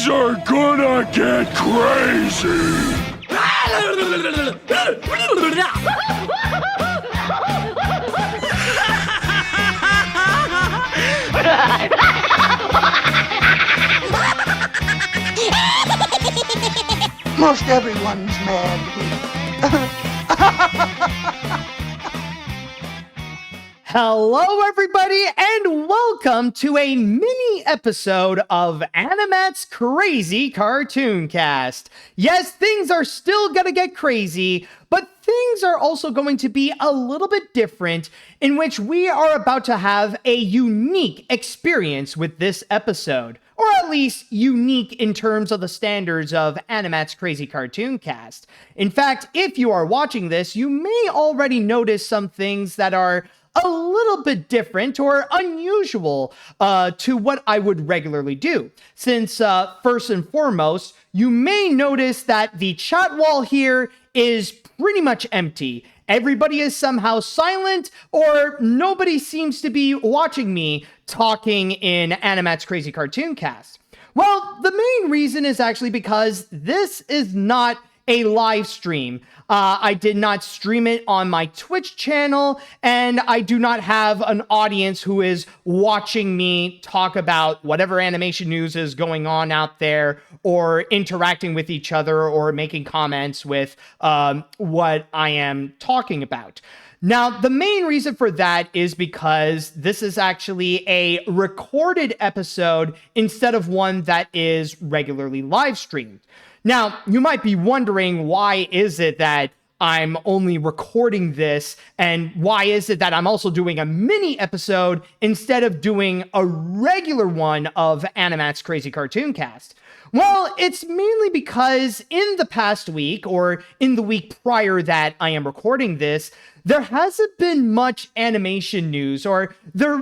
Things are gonna get crazy! Most everyone's mad here. Hello, everybody, and welcome to a mini episode of AniMat's Crazy Cartoon Cast. Yes, things are still gonna get crazy, but things are also going to be a little bit different, in which we are about to have a unique experience with this episode. Or at least unique in terms of the standards of AniMat's Crazy Cartoon Cast. In fact, if you are watching this, you may already notice some things that are a little bit different or unusual to what I would regularly do. Since first and foremost, you may notice that the chat wall here is pretty much empty. Everybody is somehow silent, or nobody seems to be watching me talking in AniMat's Crazy Cartoon Cast. Well, the main reason is actually because this is not a live stream. I did not stream it on my Twitch channel, and I do not have an audience who is watching me talk about whatever animation news is going on out there, or interacting with each other, or making comments with what I am talking about. Now, the main reason for that is because this is actually a recorded episode instead of one that is regularly live streamed. Now, you might be wondering, why is it that I'm only recording this, and why is it that I'm also doing a mini episode instead of doing a regular one of AniMat's Crazy Cartoon Cast? Well, it's mainly because in the past week, or in the week prior that I am recording this, there hasn't been much animation news, or there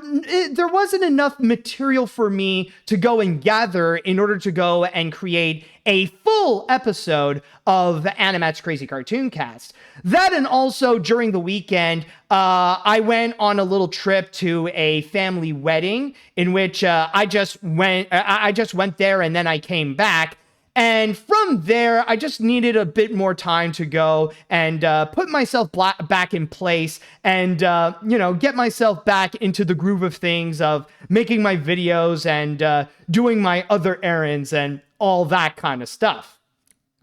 wasn't enough material for me to go and gather in order to go and create a full episode of AniMat's Crazy Cartoon Cast. That, and also during the weekend, I went on a little trip to a family wedding in which I just went there and then I came back. And from there, I just needed a bit more time to go and put myself back in place and, get myself back into the groove of things, of making my videos and doing my other errands and all that kind of stuff.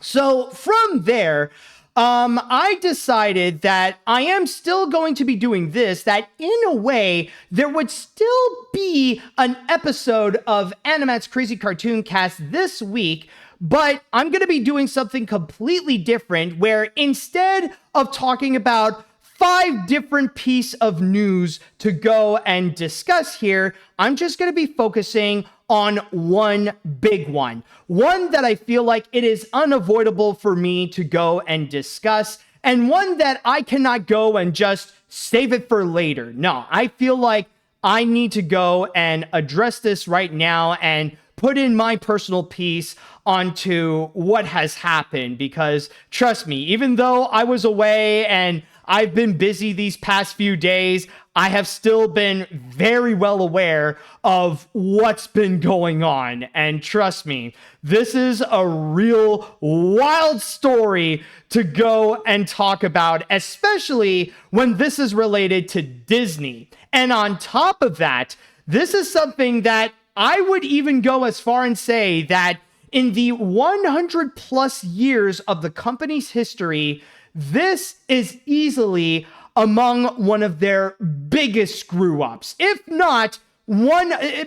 So from there, I decided that I am still going to be doing this, that in a way, there would still be an episode of AniMat's Crazy Cartoon Cast this week, but I'm going to be doing something completely different, where instead of talking about 5 different pieces of news to go and discuss here, I'm just going to be focusing on one big one that I feel like it is unavoidable for me to go and discuss, and one that I cannot go and just save it for later. No, I feel like I need to go and address this right now and put in my personal piece onto what has happened, because trust me, even though I was away and I've been busy these past few days, I have still been very well aware of what's been going on. And trust me, this is a real wild story to go and talk about, especially when this is related to Disney. And on top of that, this is something that I would even go as far and say that in the 100 plus years of the company's history, this is easily among one of their biggest screw-ups, if not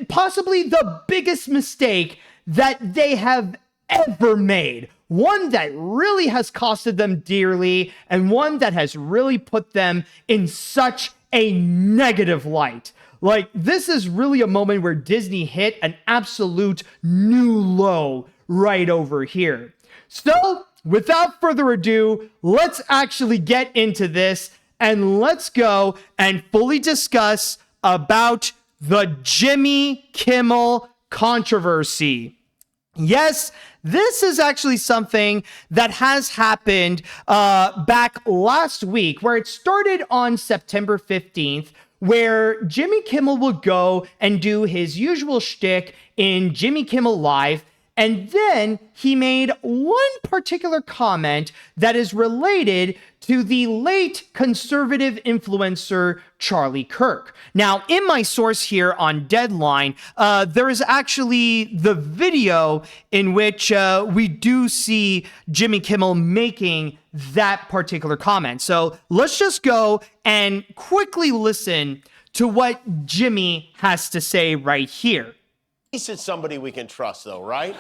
possibly the biggest mistake that they have ever made. One that really has costed them dearly, and one that has really put them in such a negative light. Like, this is really a moment where Disney hit an absolute new low right over here. So, without further ado, let's actually get into this, and let's go and fully discuss about the Jimmy Kimmel controversy. Yes, this is actually something that has happened back last week, where it started on September 15th, where Jimmy Kimmel would go and do his usual shtick in Jimmy Kimmel Live, And then he made one particular comment that is related to the late conservative influencer Charlie Kirk. Now, in my source here on Deadline, there is actually the video in which we do see Jimmy Kimmel making that particular comment. So let's just go and quickly listen to what Jimmy has to say right here. At least it's somebody we can trust, though, right?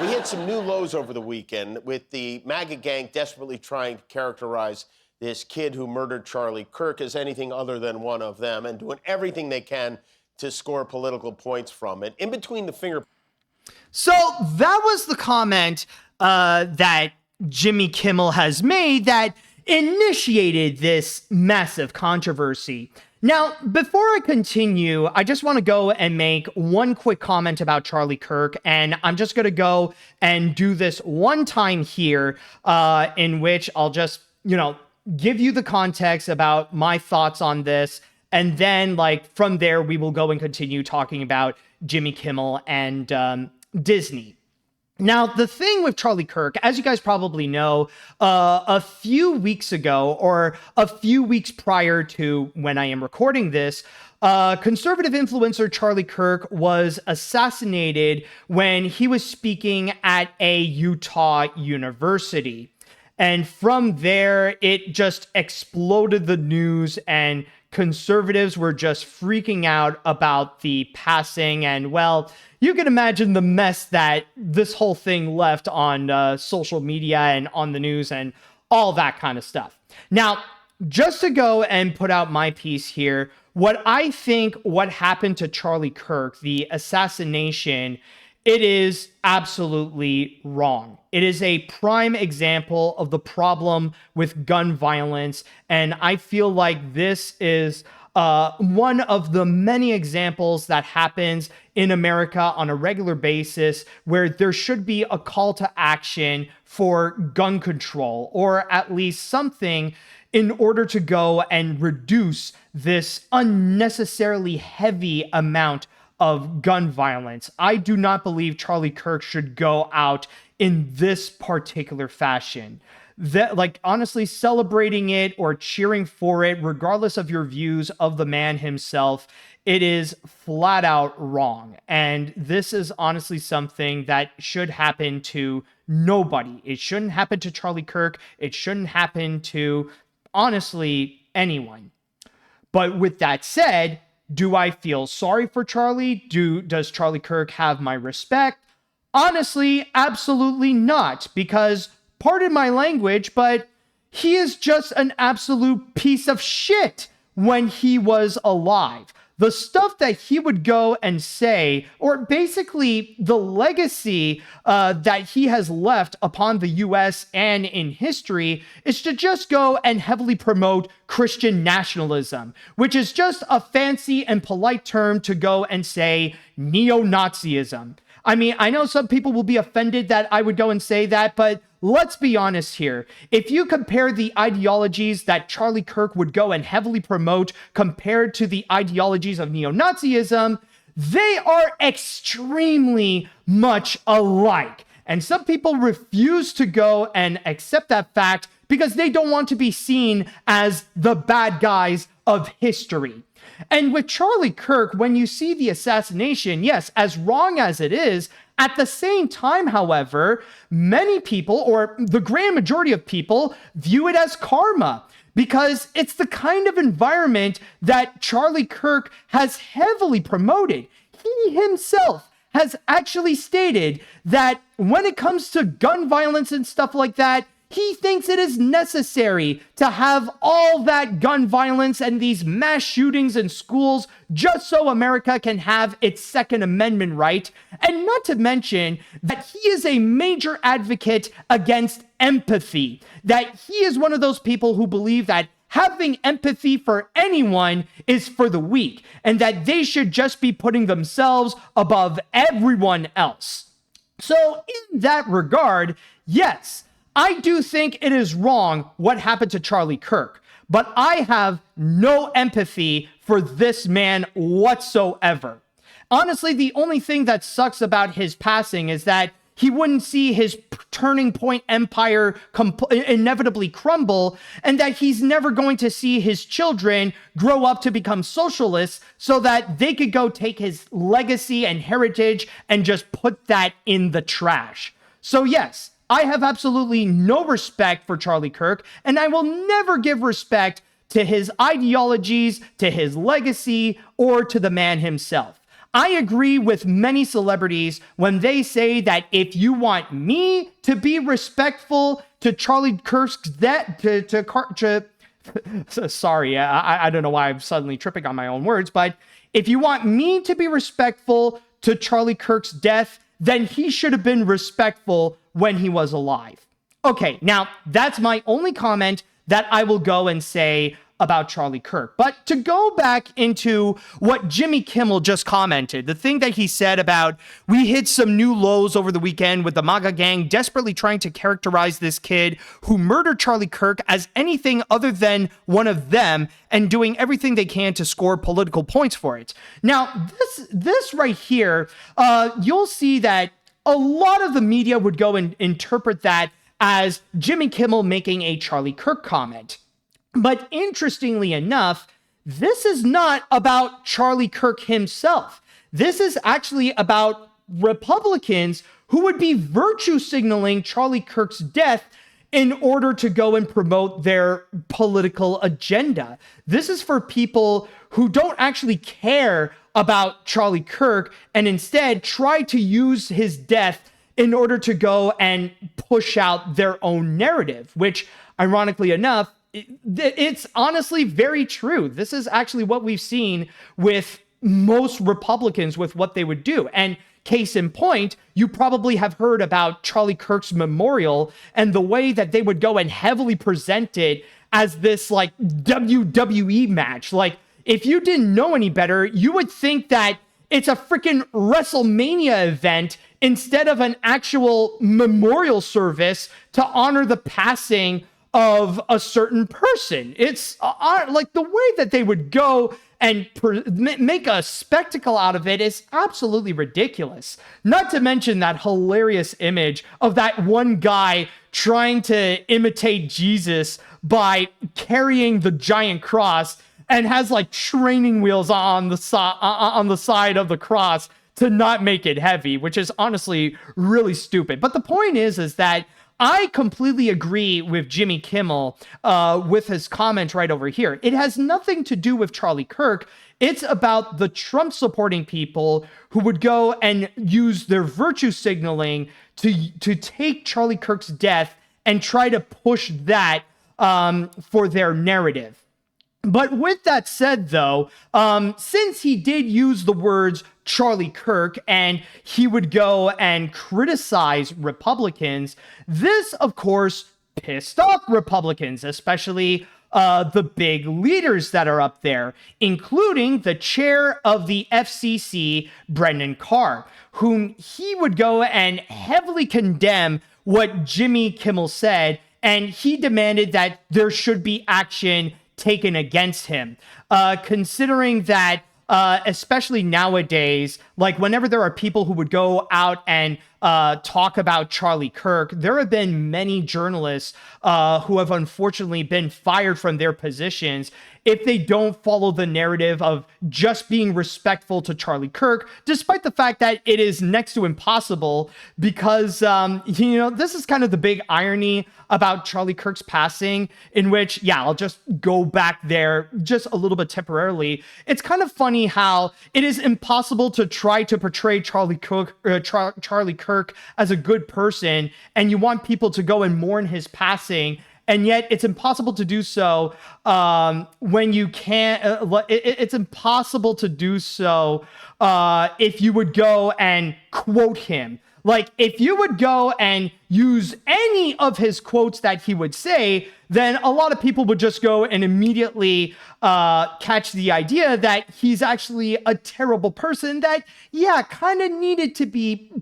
We hit some new lows over the weekend with the MAGA gang desperately trying to characterize this kid who murdered Charlie Kirk as anything other than one of them and doing everything they can to score political points from it. In between the finger. So that was the comment that Jimmy Kimmel has made that initiated this massive controversy. Now, before I continue, I just want to go and make one quick comment about Charlie Kirk, and I'm just going to go and do this one time here, in which I'll just, give you the context about my thoughts on this, and then, from there, we will go and continue talking about Jimmy Kimmel and Disney. Now, the thing with Charlie Kirk, as you guys probably know, a few weeks ago, or a few weeks prior to when I am recording this, conservative influencer Charlie Kirk was assassinated when he was speaking at a Utah university. And from there, it just exploded the news, and conservatives were just freaking out about the passing. And, well, you can imagine the mess that this whole thing left on social media and on the news and all that kind of stuff. Now, just to go and put out my piece here, what I think what happened to Charlie Kirk, the assassination, it is absolutely wrong. It is a prime example of the problem with gun violence, and I feel like this is one of the many examples that happens in America on a regular basis where there should be a call to action for gun control, or at least something in order to go and reduce this unnecessarily heavy amount of gun violence. I do not believe Charlie Kirk should go out in this particular fashion. That, honestly, celebrating it or cheering for it, regardless of your views of the man himself, it is flat out wrong. And this is honestly something that should happen to nobody. It shouldn't happen to Charlie Kirk. It shouldn't happen to, honestly, anyone. But with that said, do I feel sorry for Charlie? Does Charlie Kirk have my respect? Honestly, absolutely not, because, pardon my language, but he is just an absolute piece of shit when he was alive. The stuff that he would go and say, or basically the legacy that he has left upon the US and in history, is to just go and heavily promote Christian nationalism, which is just a fancy and polite term to go and say neo-Nazism. I mean, I know some people will be offended that I would go and say that, but let's be honest here. If you compare the ideologies that Charlie Kirk would go and heavily promote compared to the ideologies of neo-Nazism, they are extremely much alike. And some people refuse to go and accept that fact because they don't want to be seen as the bad guys of history. And with Charlie Kirk, when you see the assassination, yes, as wrong as it is, at the same time, however, many people, or the grand majority of people, view it as karma, because it's the kind of environment that Charlie Kirk has heavily promoted. He himself has actually stated that when it comes to gun violence and stuff like that, he thinks it is necessary to have all that gun violence and these mass shootings in schools just so America can have its Second Amendment right. And not to mention that he is a major advocate against empathy, that he is one of those people who believe that having empathy for anyone is for the weak, and that they should just be putting themselves above everyone else. So in that regard, yes, I do think it is wrong what happened to Charlie Kirk, but I have no empathy for this man whatsoever. Honestly, the only thing that sucks about his passing is that he wouldn't see his turning point empire inevitably crumble, and that he's never going to see his children grow up to become socialists so that they could go take his legacy and heritage and just put that in the trash. So yes, I have absolutely no respect for Charlie Kirk, and I will never give respect to his ideologies, to his legacy, or to the man himself. I agree with many celebrities when they say that if you want me to be respectful to Charlie Kirk's death, sorry, I don't know why I'm suddenly tripping on my own words, but if you want me to be respectful to Charlie Kirk's death, then he should have been respectful when he was alive. Okay, now that's my only comment that I will go and say about Charlie Kirk. But to go back into what Jimmy Kimmel just commented, the thing that he said about, we hit some new lows over the weekend with the MAGA gang desperately trying to characterize this kid who murdered Charlie Kirk as anything other than one of them and doing everything they can to score political points for it. Now, this right here, you'll see that a lot of the media would go and interpret that as Jimmy Kimmel making a Charlie Kirk comment. But interestingly enough, this is not about Charlie Kirk himself. This is actually about Republicans who would be virtue signaling Charlie Kirk's death in order to go and promote their political agenda. This is for people who don't actually care about Charlie Kirk and instead try to use his death in order to go and push out their own narrative, which, ironically enough, it's honestly very true. This is actually what we've seen with most Republicans with what they would do. And case in point, you probably have heard about Charlie Kirk's memorial and the way that they would go and heavily present it as this like WWE match. Like, if you didn't know any better, you would think that it's a freaking WrestleMania event instead of an actual memorial service to honor the passing of a certain person. It's like the way that they would go and make a spectacle out of it is absolutely ridiculous. Not to mention that hilarious image of that one guy trying to imitate Jesus by carrying the giant cross and has like training wheels on the side of the cross to not make it heavy, which is honestly really stupid. But the point is that I completely agree with Jimmy Kimmel with his comment right over here. It has nothing to do with Charlie Kirk. It's about the Trump supporting people who would go and use their virtue signaling to take Charlie Kirk's death and try to push that for their narrative. But with that said, though, since he did use the words Charlie Kirk and he would go and criticize Republicans, this, of course, pissed off Republicans, especially the big leaders that are up there, including the chair of the FCC, Brendan Carr, whom he would go and heavily condemn what Jimmy Kimmel said, and he demanded that there should be action taken against him, considering that especially nowadays, like whenever there are people who would go out and talk about Charlie Kirk, there have been many journalists who have unfortunately been fired from their positions if they don't follow the narrative of just being respectful to Charlie Kirk, despite the fact that it is next to impossible because, this is kind of the big irony about Charlie Kirk's passing, in which, I'll just go back there just a little bit temporarily. It's kind of funny how it is impossible to try to portray Charlie Kirk as a good person, and you want people to go and mourn his passing, and yet it's impossible to do so when you can't. It's impossible to do so if you would go and quote him. Like, if you would go and use any of his quotes that he would say, then a lot of people would just go and immediately catch the idea that he's actually a terrible person that, kind of needed to be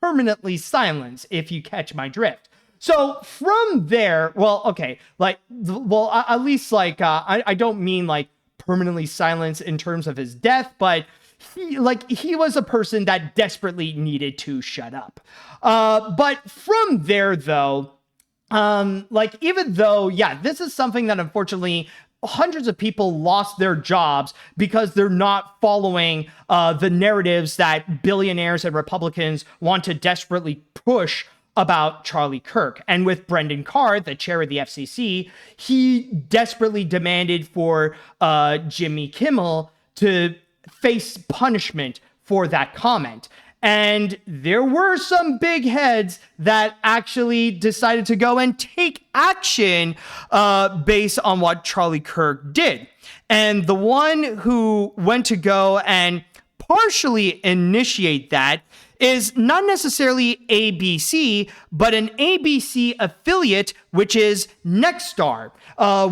permanently silenced, if you catch my drift. So from there, at least I don't mean like permanently silenced in terms of his death, but he was a person that desperately needed to shut up. But from there, though, even though, this is something that unfortunately hundreds of people lost their jobs because they're not following the narratives that billionaires and Republicans want to desperately push about Charlie Kirk. And with Brendan Carr, the chair of the FCC, he desperately demanded for Jimmy Kimmel to face punishment for that comment. And there were some big heads that actually decided to go and take action based on what Charlie Kirk did. And the one who went to go and partially initiate that is not necessarily ABC, but an ABC affiliate, which is Nexstar,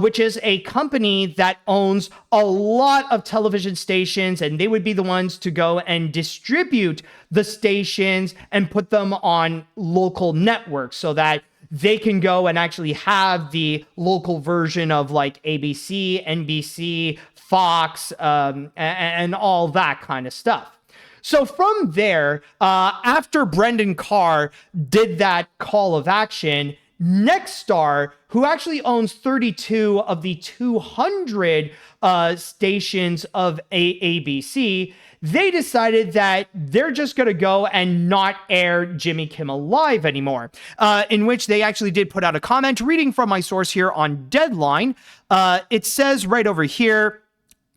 which is a company that owns a lot of television stations, and they would be the ones to go and distribute the stations and put them on local networks so that they can go and actually have the local version of like ABC, NBC, Fox, and all that kind of stuff. So from there, after Brendan Carr did that call of action, Nexstar, who actually owns 32 of the 200 stations of ABC, they decided that they're just going to go and not air Jimmy Kimmel Live anymore, in which they actually did put out a comment. Reading from my source here on Deadline, it says right over here,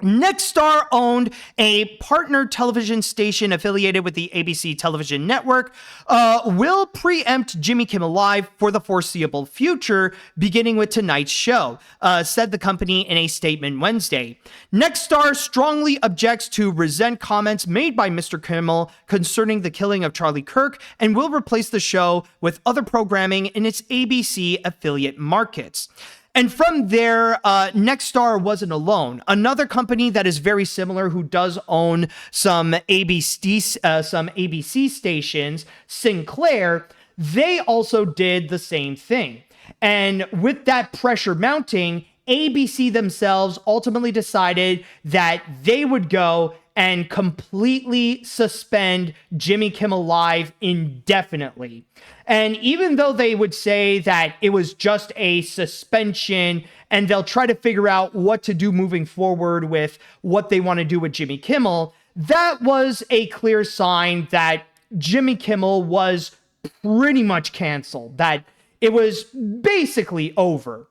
Nexstar owned a partner television station affiliated with the ABC television network, will preempt Jimmy Kimmel Live for the foreseeable future, beginning with tonight's show, said the company in a statement Wednesday. Nexstar strongly objects to resent comments made by Mr. Kimmel concerning the killing of Charlie Kirk and will replace the show with other programming in its ABC affiliate markets. And from there, Nexstar wasn't alone. Another company that is very similar, who does own some ABC stations, Sinclair, they also did the same thing. And with that pressure mounting, ABC themselves ultimately decided that they would go and completely suspend Jimmy Kimmel Live indefinitely. And even though they would say that it was just a suspension and they'll try to figure out what to do moving forward with what they want to do with Jimmy Kimmel, that was a clear sign that Jimmy Kimmel was pretty much canceled, that it was basically over.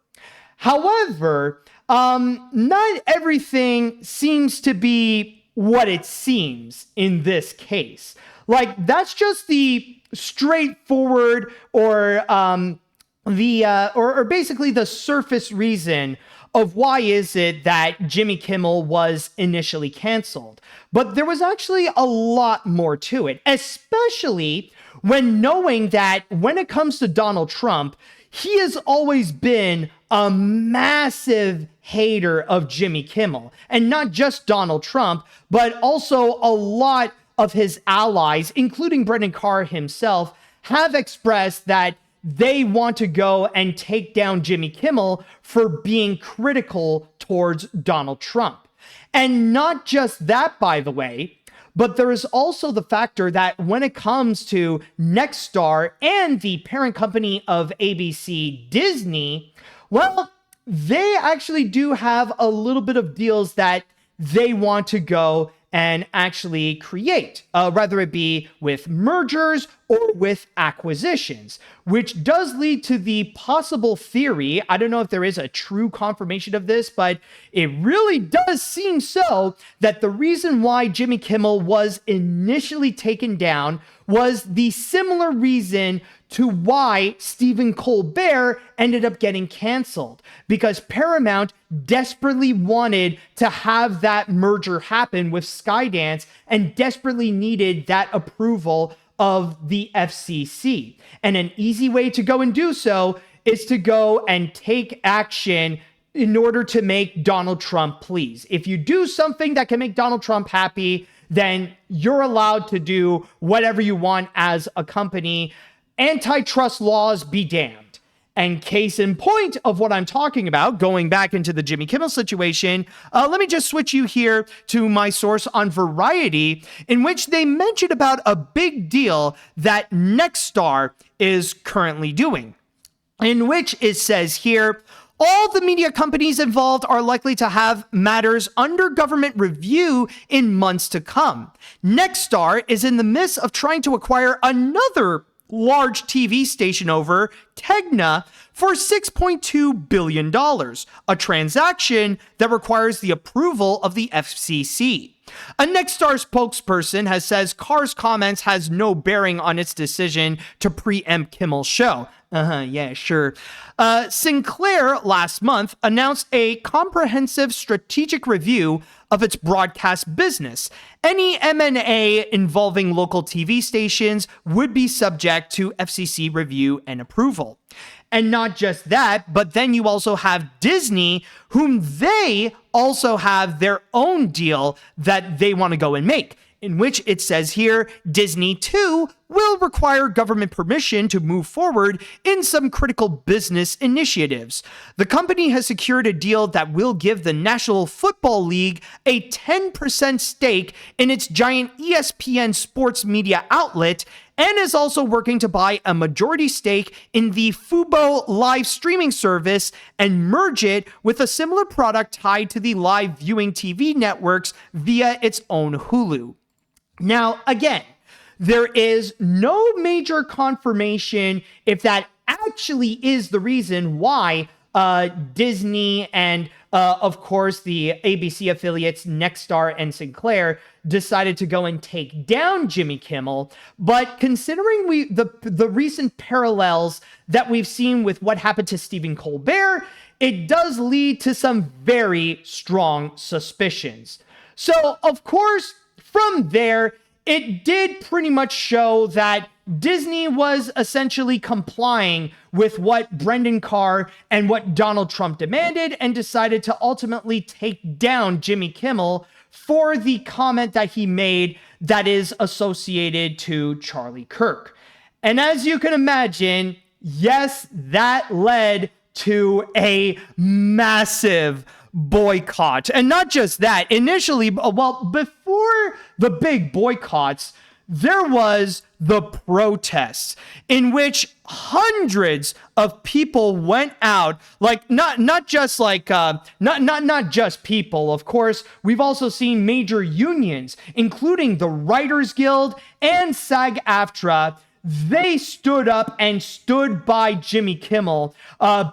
However, not everything seems to be what it seems in this case. Like, that's just the straightforward or basically the surface reason of why is it that Jimmy Kimmel was initially canceled. But there was actually a lot more to it, especially when knowing that when it comes to Donald Trump, he has always been a massive hater of Jimmy Kimmel. And not just Donald Trump, but also a lot of his allies, including Brendan Carr himself, have expressed that they want to go and take down Jimmy Kimmel for being critical towards Donald Trump. And not just that, by the way, but there is also the factor that when it comes to Nexstar and the parent company of ABC, Disney, well, they actually do have a little bit of deals that they want to go and actually create, whether it be with mergers or with acquisitions, which does lead to the possible theory. I don't know if there is a true confirmation of this, but it really does seem so that the reason why Jimmy Kimmel was initially taken down was the similar reason to why Stephen Colbert ended up getting canceled, because Paramount desperately wanted to have that merger happen with Skydance and desperately needed that approval of the FCC. And an easy way to go and do so is to go and take action in order to make Donald Trump please. If you do something that can make Donald Trump happy, then you're allowed to do whatever you want as a company. Antitrust laws be damned. And case in point of what I'm talking about, going back into the Jimmy Kimmel situation, let me just switch you here to my source on Variety, in which they mentioned about a big deal that Nexstar is currently doing, in which it says here, all the media companies involved are likely to have matters under government review in months to come. Nexstar is in the midst of trying to acquire another large TV station over Tegna for $6.2 billion, a transaction that requires the approval of the FCC. A Nexstar spokesperson has says Carr's comments has no bearing on its decision to preempt Kimmel's show. Yeah, sure. Sinclair last month announced a comprehensive strategic review of its broadcast business. Any M&A involving local TV stations would be subject to FCC review and approval. And not just that, but then you also have Disney, whom they also have their own deal that they want to go and make, in which it says here, Disney too will require government permission to move forward in some critical business initiatives. The company has secured a deal that will give the National Football League a 10% stake in its giant ESPN sports media outlet, and is also working to buy a majority stake in the Fubo live streaming service and merge it with a similar product tied to the live viewing TV networks via its own Hulu. Now, again, there is no major confirmation if that actually is the reason why Disney and, of course, the ABC affiliates Nexstar and Sinclair decided to go and take down Jimmy Kimmel. But considering the recent parallels that we've seen with what happened to Stephen Colbert, it does lead to some very strong suspicions. So, of course, from there, it did pretty much show that Disney was essentially complying with what Brendan Carr and what Donald Trump demanded, and decided to ultimately take down Jimmy Kimmel for the comment that he made that is associated to Charlie Kirk. And as you can imagine, yes, that led to a massive boycott. And not just that, initially, well, before the big boycotts, there was the protests in which hundreds of people went out, like not just people. Of course, we've also seen major unions, including the Writers Guild and SAG-AFTRA. They stood up and stood by Jimmy Kimmel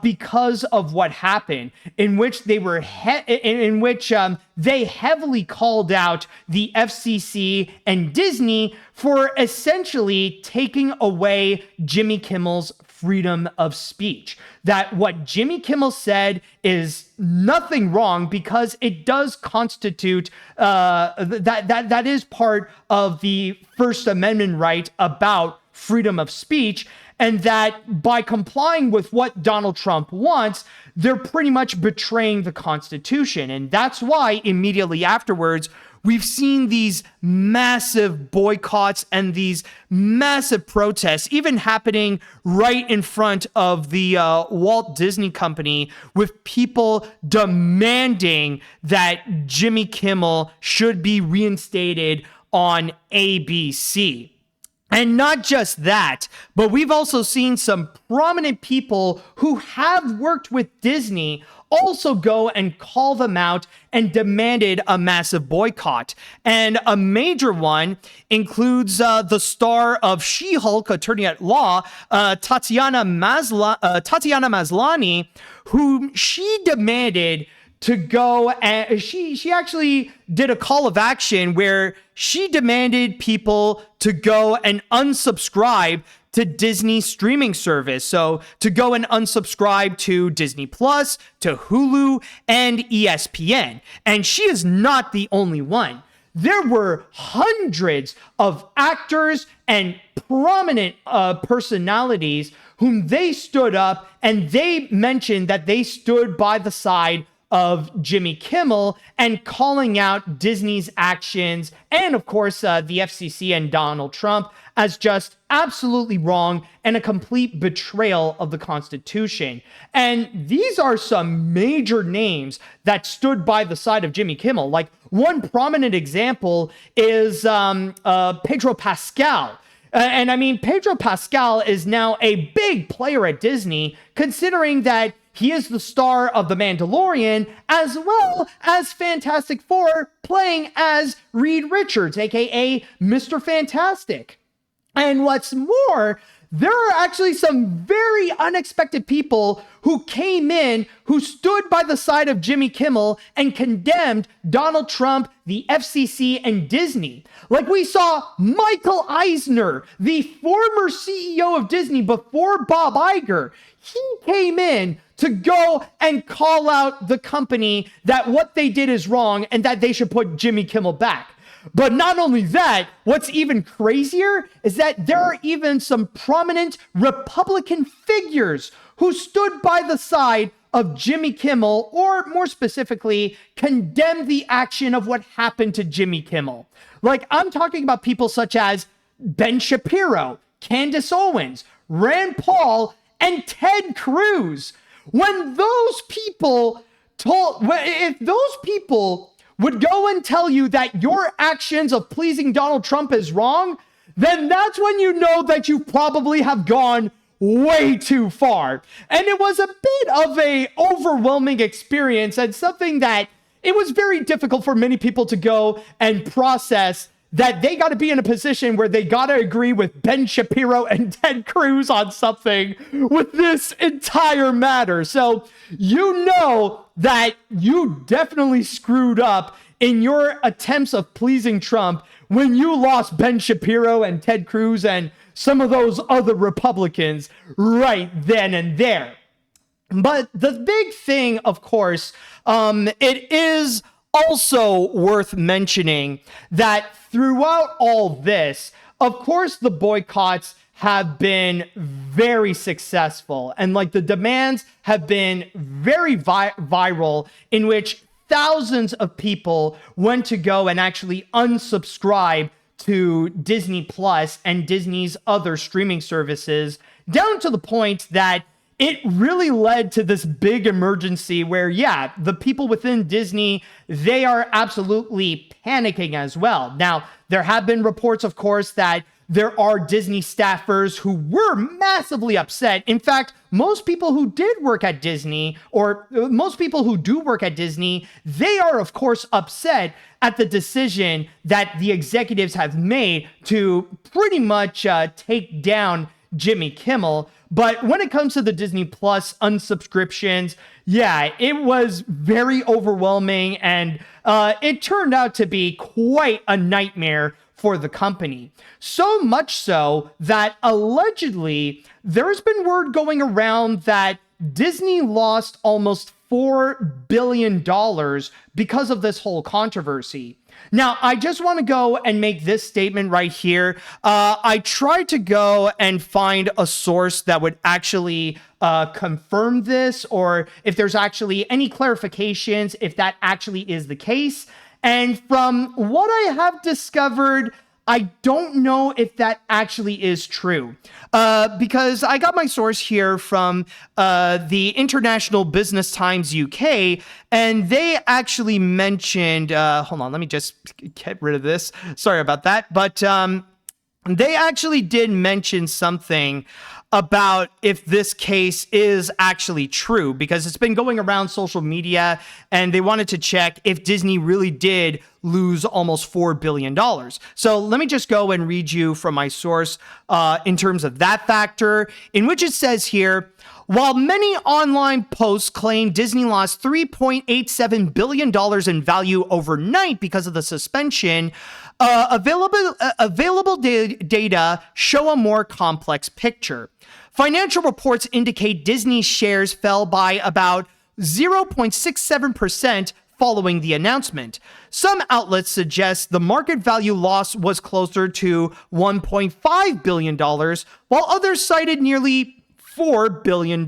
because of what happened, in which they were they heavily called out the FCC and Disney for essentially taking away Jimmy Kimmel's freedom of speech. That what Jimmy Kimmel said is nothing wrong, because it does constitute that is part of the First Amendment right about freedom of speech, and that by complying with what Donald Trump wants, they're pretty much betraying the Constitution. And that's why immediately afterwards, we've seen these massive boycotts and these massive protests, even happening right in front of the Walt Disney Company, with people demanding that Jimmy Kimmel should be reinstated on ABC. And not just that, but we've also seen some prominent people who have worked with Disney also go and call them out and demanded a massive boycott. And a major one includes the star of She-Hulk, Attorney at Law, Tatiana Maslany, whom she demanded to go, and she actually did a call of action where she demanded people to go and unsubscribe to Disney streaming service. So to go and unsubscribe to Disney Plus, to Hulu, and ESPN. And she is not the only one. There were hundreds of actors and prominent personalities whom they stood up, and they mentioned that they stood by the side of Jimmy Kimmel and calling out Disney's actions and, of course, the FCC and Donald Trump as just absolutely wrong and a complete betrayal of the Constitution. And these are some major names that stood by the side of Jimmy Kimmel. Like, one prominent example is Pedro Pascal. And I mean, Pedro Pascal is now a big player at Disney, considering that he is the star of The Mandalorian, as well as Fantastic Four, playing as Reed Richards, aka Mr. Fantastic. And what's more, there are actually some very unexpected people who came in, who stood by the side of Jimmy Kimmel and condemned Donald Trump, the FCC, and Disney. Like, we saw Michael Eisner, the former CEO of Disney before Bob Iger. He came in to go and call out the company that what they did is wrong and that they should put Jimmy Kimmel back. But not only that, what's even crazier is that there are even some prominent Republican figures who stood by the side of Jimmy Kimmel, or more specifically, condemned the action of what happened to Jimmy Kimmel. Like, I'm talking about people such as Ben Shapiro, Candace Owens, Rand Paul, and Ted Cruz. If those people would go and tell you that your actions of pleasing Donald Trump is wrong, then that's when you know that you probably have gone way too far. And it was a bit of a overwhelming experience, and something that it was very difficult for many people to go and process, that they got to be in a position where they got to agree with Ben Shapiro and Ted Cruz on something with this entire matter. So you know that you definitely screwed up in your attempts of pleasing Trump when you lost Ben Shapiro and Ted Cruz and some of those other Republicans right then and there. But the big thing, of course, it is also worth mentioning that throughout all this, of course, the boycotts have been very successful, and like the demands have been very viral, in which thousands of people went to go and actually unsubscribe to Disney Plus and Disney's other streaming services, down to the point that it really led to this big emergency where, yeah, the people within Disney, they are absolutely panicking as well. Now, there have been reports, of course, that there are Disney staffers who were massively upset. In fact, most people who did work at Disney, or most people who do work at Disney, they are, of course, upset at the decision that the executives have made to pretty much take down Jimmy Kimmel. But when it comes to the Disney Plus unsubscriptions, yeah, it was very overwhelming, and it turned out to be quite a nightmare for the company. So much so that allegedly there's been word going around that Disney lost almost $4 billion because of this whole controversy. Now, I just want to go and make this statement right here. I tried to go and find a source that would actually confirm this, or if there's actually any clarifications, if that actually is the case. And from what I have discovered, I don't know if that actually is true, because I got my source here from the International Business Times UK, and they actually mentioned, hold on, let me just get rid of this. Sorry about that. But they actually did mention something about if this case is actually true, because it's been going around social media, and they wanted to check if Disney really did lose almost $4 billion. So let me just go and read you from my source in terms of that factor, in which it says here, while many online posts claim Disney lost $3.87 billion in value overnight because of the suspension, available data show a more complex picture. Financial reports indicate Disney shares fell by about 0.67% following the announcement. Some outlets suggest the market value loss was closer to $1.5 billion, while others cited nearly $4 billion.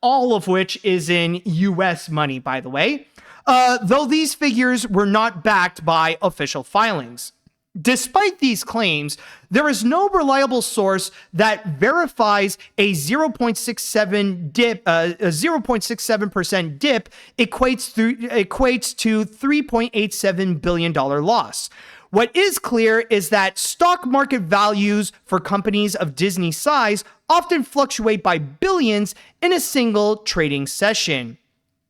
all of which is in US money, by the way, though these figures were not backed by official filings. Despite these claims, there is no reliable source that verifies a 0.67% dip equates to $3.87 billion loss. What is clear is that stock market values for companies of Disney size often fluctuate by billions in a single trading session.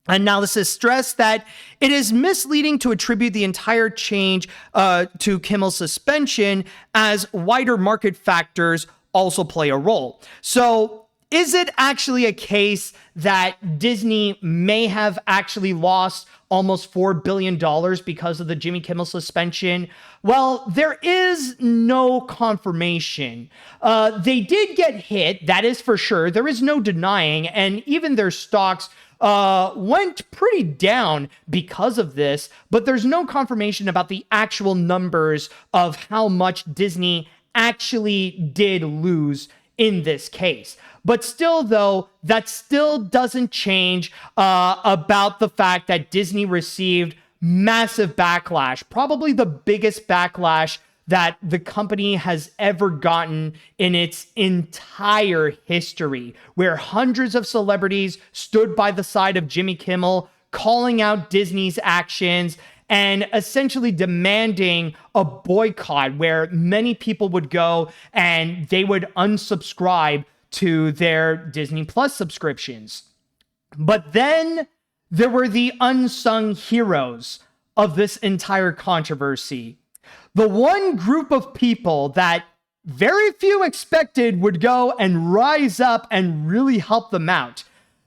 Analysis stressed that it is misleading to attribute the entire change to Kimmel's suspension, as wider market factors also play a role. So, is it actually a case that Disney may have actually lost almost $4 billion because of the Jimmy Kimmel suspension? Well, there is no confirmation. They did get hit, that is for sure. There is no denying, and even their stocks went pretty down because of this, but there's no confirmation about the actual numbers of how much Disney actually did lose in this case. But still, though, that still doesn't change about the fact that Disney received massive backlash, probably the biggest backlash that the company has ever gotten in its entire history, where hundreds of celebrities stood by the side of Jimmy Kimmel, calling out Disney's actions and essentially demanding a boycott, where many people would go and they would unsubscribe to their Disney Plus subscriptions. But then there were the unsung heroes of this entire controversy. The one group of people that very few expected would go and rise up and really help them out.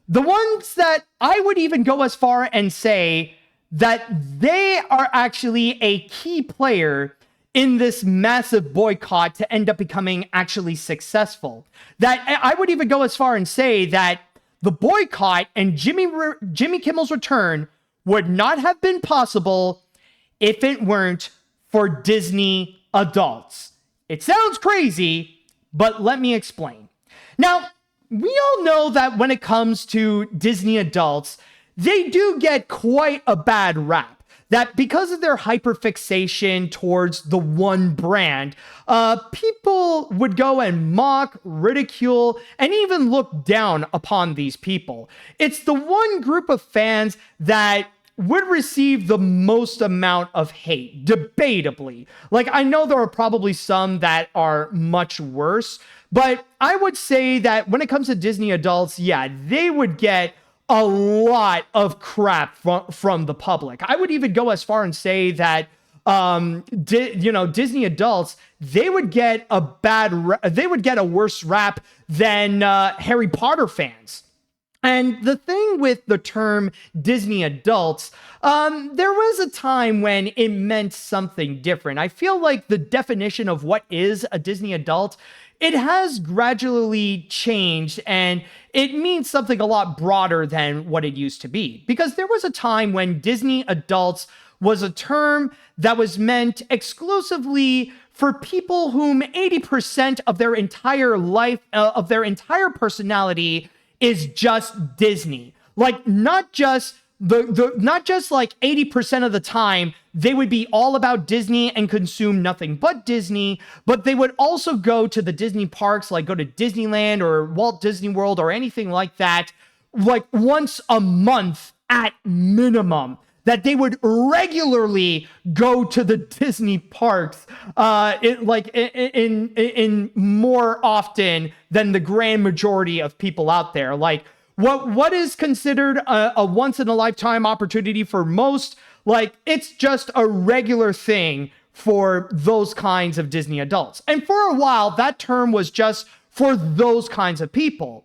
The ones that I would even go as far and say that they are actually a key player in this massive boycott to end up becoming actually successful. That I would even go as far and say that the boycott and Jimmy Kimmel's return would not have been possible if it weren't for Disney adults. It sounds crazy, but let me explain. Now, we all know that when it comes to Disney adults, they do get quite a bad rap. That because of their hyperfixation towards the one brand, people would go and mock, ridicule, and even look down upon these people. It's the one group of fans that would receive the most amount of hate, debatably. Like, I know there are probably some that are much worse, but I would say that when it comes to Disney adults, yeah, they would get a lot of crap from the public. I would even go as far and say that, Disney adults, they would get a worse rap than Harry Potter fans. And the thing with the term Disney adults, there was a time when it meant something different. I feel like the definition of what is a Disney adult, it has gradually changed, and it means something a lot broader than what it used to be. Because there was a time when Disney adults was a term that was meant exclusively for people whom 80% of their entire life, of their entire personality is just Disney. Like, not just like 80% of the time they would be all about Disney and consume nothing but Disney, but they would also go to the Disney parks, like go to Disneyland or Walt Disney World or anything like that, like once a month at minimum. That they would regularly go to the Disney parks, in more often than the grand majority of people out there. Like, what is considered a once in a lifetime opportunity for most, like, it's just a regular thing for those kinds of Disney adults. And for a while, that term was just for those kinds of people.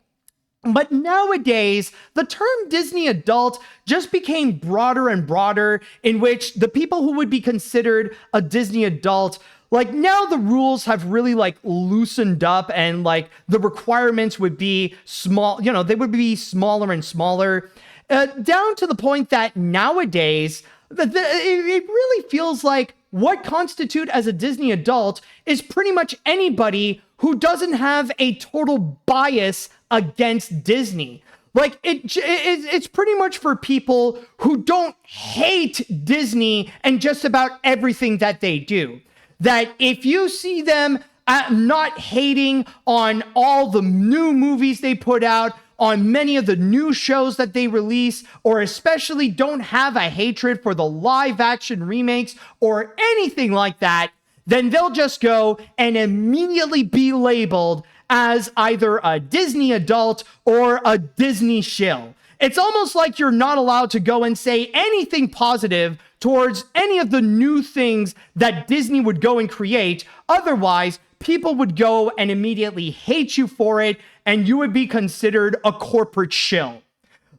But nowadays, the term Disney adult just became broader and broader, in which the people who would be considered a Disney adult, like, now the rules have really like loosened up, and like the requirements would be small, they would be smaller and smaller, down to the point that nowadays it really feels like what constitutes as a Disney adult is pretty much anybody who doesn't have a total bias against Disney. Like it's pretty much for people who don't hate Disney and just about everything that they do. That if you see them not hating on all the new movies they put out, on many of the new shows that they release, or especially don't have a hatred for the live action remakes or anything like that, then they'll just go and immediately be labeled as either a Disney adult or a Disney shill. It's almost like you're not allowed to go and say anything positive towards any of the new things that Disney would go and create. Otherwise, people would go and immediately hate you for it, and you would be considered a corporate shill.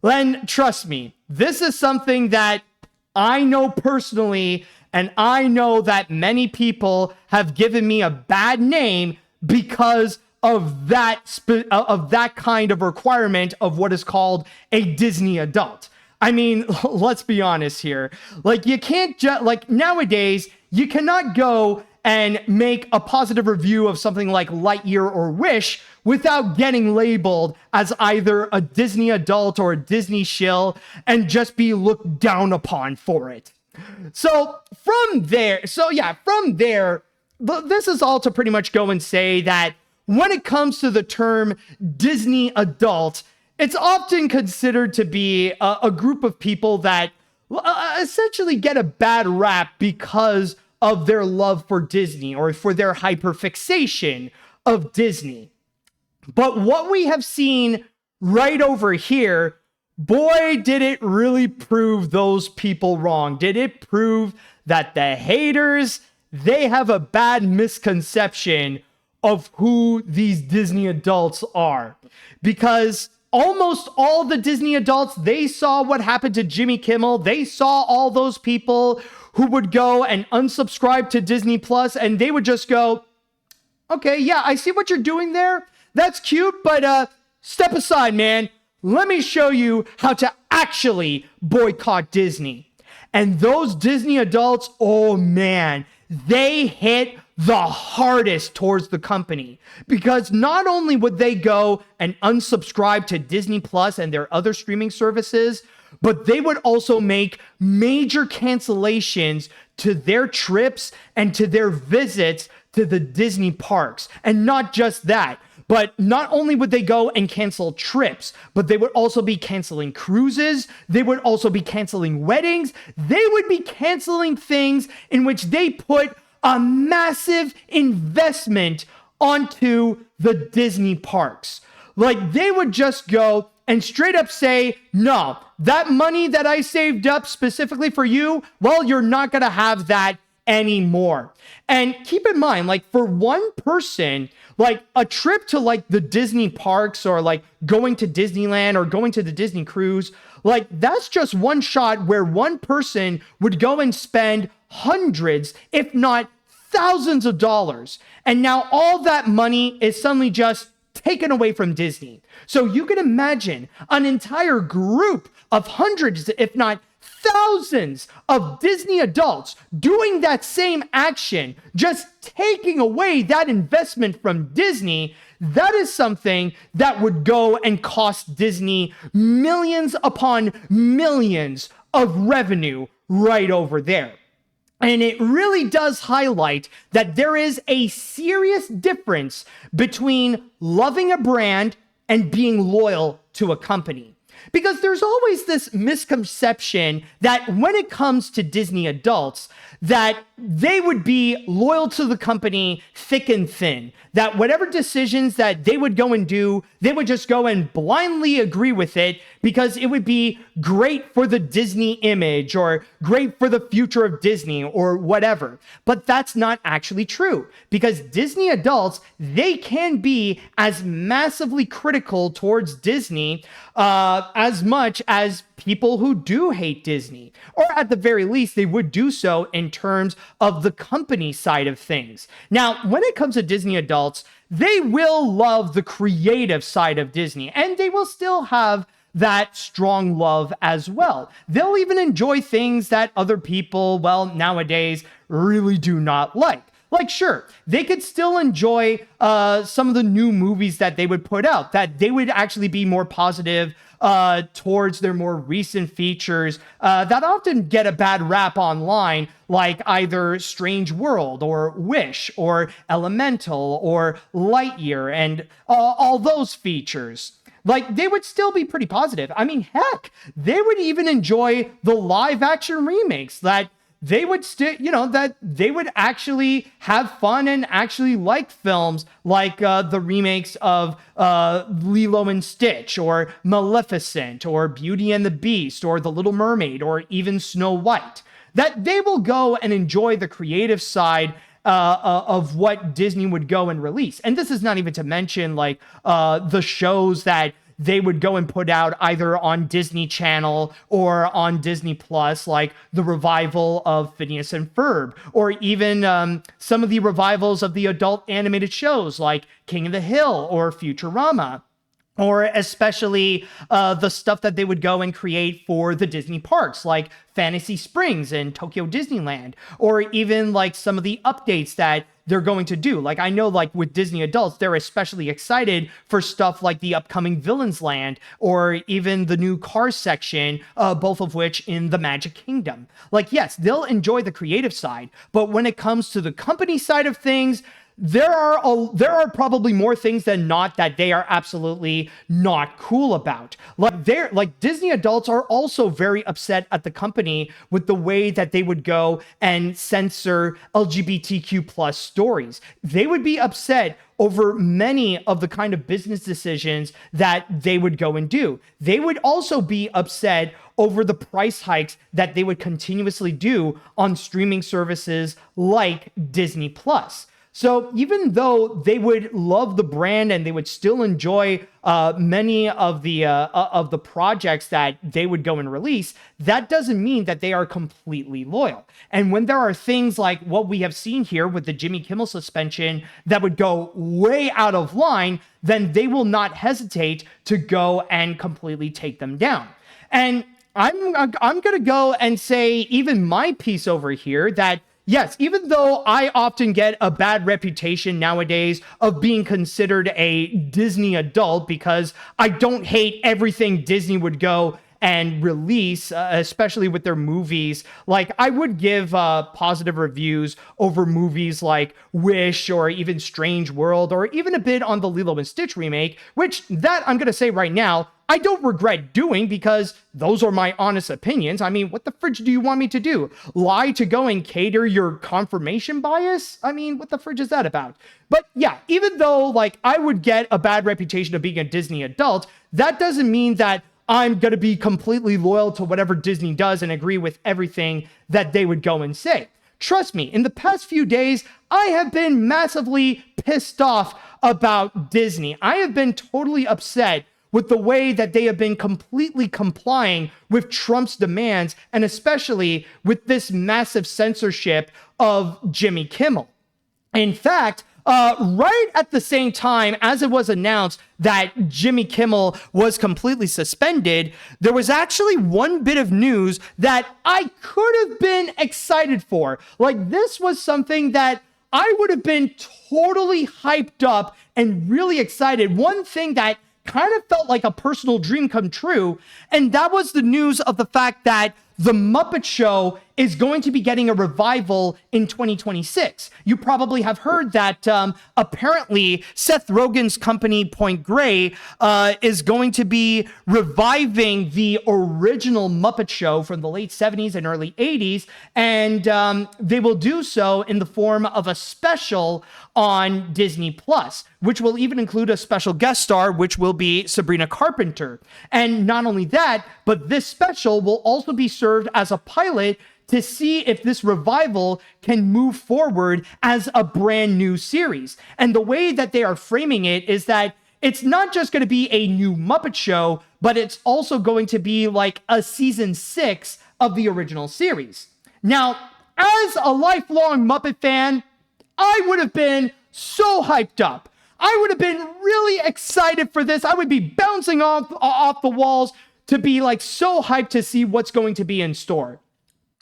Then, trust me, this is something that I know personally, and I know that many people have given me a bad name because of that kind of requirement of what is called a Disney adult. I mean, let's be honest here. Like, you can't just, like, nowadays, you cannot go and make a positive review of something like Lightyear or Wish without getting labeled as either a Disney adult or a Disney shill and just be looked down upon for it. So from there, this is all to pretty much go and say that when it comes to the term Disney adult, it's often considered to be a group of people that essentially get a bad rap because of their love for Disney or for their hyperfixation of Disney. But what we have seen right over here, boy, did it really prove those people wrong. Did it prove that the haters, they have a bad misconception of who these Disney adults are. Because almost all the Disney adults, they saw what happened to Jimmy Kimmel. They saw all those people who would go and unsubscribe to Disney Plus, and they would just go, okay, yeah, I see what you're doing there. That's cute, but step aside, man. Let me show you how to actually boycott Disney. And those Disney adults, oh man, they hit the hardest towards the company, because not only would they go and unsubscribe to Disney Plus and their other streaming services, but they would also make major cancellations to their trips and to their visits to the Disney parks. And not just that, but not only would they go and cancel trips, but they would also be canceling cruises. They would also be canceling weddings. They would be canceling things in which they put a massive investment onto the Disney parks. Like, they would just go and straight up say, no, that money that I saved up specifically for you, well, you're not going to have that anymore. And keep in mind, like, for one person, like, a trip to like the Disney parks or like going to Disneyland or going to the Disney cruise, like, that's just one shot where one person would go and spend hundreds, if not thousands of dollars. And now all that money is suddenly just taken away from Disney. So you can imagine an entire group of hundreds, if not thousands of Disney adults doing that same action, just taking away that investment from Disney. That is something that would go and cost Disney millions upon millions of revenue right over there. And it really does highlight that there is a serious difference between loving a brand and being loyal to a company. Because there's always this misconception that when it comes to Disney adults, that they would be loyal to the company thick and thin, that whatever decisions that they would go and do, they would just go and blindly agree with it because it would be great for the Disney image or great for the future of Disney or whatever. But that's not actually true, because Disney adults, they can be as massively critical towards Disney as much as people who do hate Disney, or at the very least, they would do so in terms of the company side of things. Now, when it comes to Disney adults, they will love the creative side of Disney, and they will still have that strong love as well. They'll even enjoy things that other people, well, nowadays really do not like. Like, sure, they could still enjoy some of the new movies that they would put out, that they would actually be more positive towards their more recent features that often get a bad rap online, like either Strange World or Wish or Elemental or Lightyear and all those features. Like, they would still be pretty positive. I mean, heck, they would even enjoy the live action remakes that they would still, that they would actually have fun and actually like films like the remakes of Lilo and Stitch or Maleficent or Beauty and the Beast or The Little Mermaid or even Snow White. That they will go and enjoy the creative side of what Disney would go and release. And this is not even to mention like the shows that they would go and put out either on Disney Channel or on Disney Plus, like the revival of Phineas and Ferb, or even some of the revivals of the adult animated shows like King of the Hill or Futurama. Or especially the stuff that they would go and create for the Disney parks, like Fantasy Springs and Tokyo Disneyland, or even like some of the updates that they're going to do. Like, I know like with Disney adults, they're especially excited for stuff like the upcoming Villains Land, or even the new Cars section, both of which in the Magic Kingdom. Like, yes, they'll enjoy the creative side, but when it comes to the company side of things, there are probably more things than not that they are absolutely not cool about. Like Disney adults are also very upset at the company with the way that they would go and censor LGBTQ plus stories. They would be upset over many of the kind of business decisions that they would go and do. They would also be upset over the price hikes that they would continuously do on streaming services like Disney Plus. So even though they would love the brand and they would still enjoy many of the projects that they would go and release, that doesn't mean that they are completely loyal. And when there are things like what we have seen here with the Jimmy Kimmel suspension that would go way out of line, then they will not hesitate to go and completely take them down. And I'm going to go and say even my piece over here that yes, even though I often get a bad reputation nowadays of being considered a Disney adult because I don't hate everything Disney would go and release, especially with their movies. Like, I would give positive reviews over movies like Wish or even Strange World or even a bit on the Lilo and Stitch remake, which that I'm going to say right now, I don't regret doing because those are my honest opinions. I mean, what the fridge do you want me to do? Lie to go and cater your confirmation bias? I mean, what the fridge is that about? But yeah, even though like I would get a bad reputation of being a Disney adult, that doesn't mean that I'm going to be completely loyal to whatever Disney does and agree with everything that they would go and say. Trust me, in the past few days, I have been massively pissed off about Disney. I have been totally upset with the way that they have been completely complying with Trump's demands, and especially with this massive censorship of Jimmy Kimmel. In fact, right at the same time as it was announced that Jimmy Kimmel was completely suspended, there was actually one bit of news that I could have been excited for. Like, this was something that I would have been totally hyped up and really excited. One thing that kind of felt like a personal dream come true, and that was the news of the fact that The Muppet Show is going to be getting a revival in 2026. You probably have heard that apparently Seth Rogen's company, Point Grey, is going to be reviving the original Muppet Show from the late 70s and early 80s, and they will do so in the form of a special on Disney Plus, which will even include a special guest star, which will be Sabrina Carpenter. And not only that, but this special will also be served as a pilot to see if this revival can move forward as a brand new series. And the way that they are framing it is that it's not just going to be a new Muppet Show, but it's also going to be like a season 6 of the original series. Now, as a lifelong Muppet fan, I would have been so hyped up. I would have been really excited for this. I would be bouncing off the walls to be like so hyped to see what's going to be in store.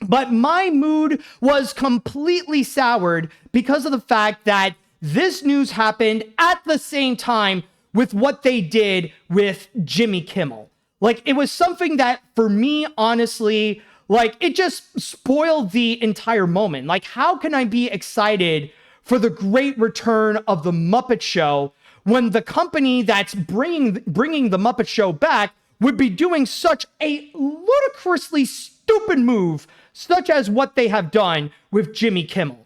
But my mood was completely soured because of the fact that this news happened at the same time with what they did with Jimmy Kimmel. Like, it was something that, for me, honestly, like, it just spoiled the entire moment. Like, how can I be excited for the great return of the Muppet Show when the company that's bringing the Muppet Show back would be doing such a ludicrously stupid move, such as what they have done with Jimmy Kimmel?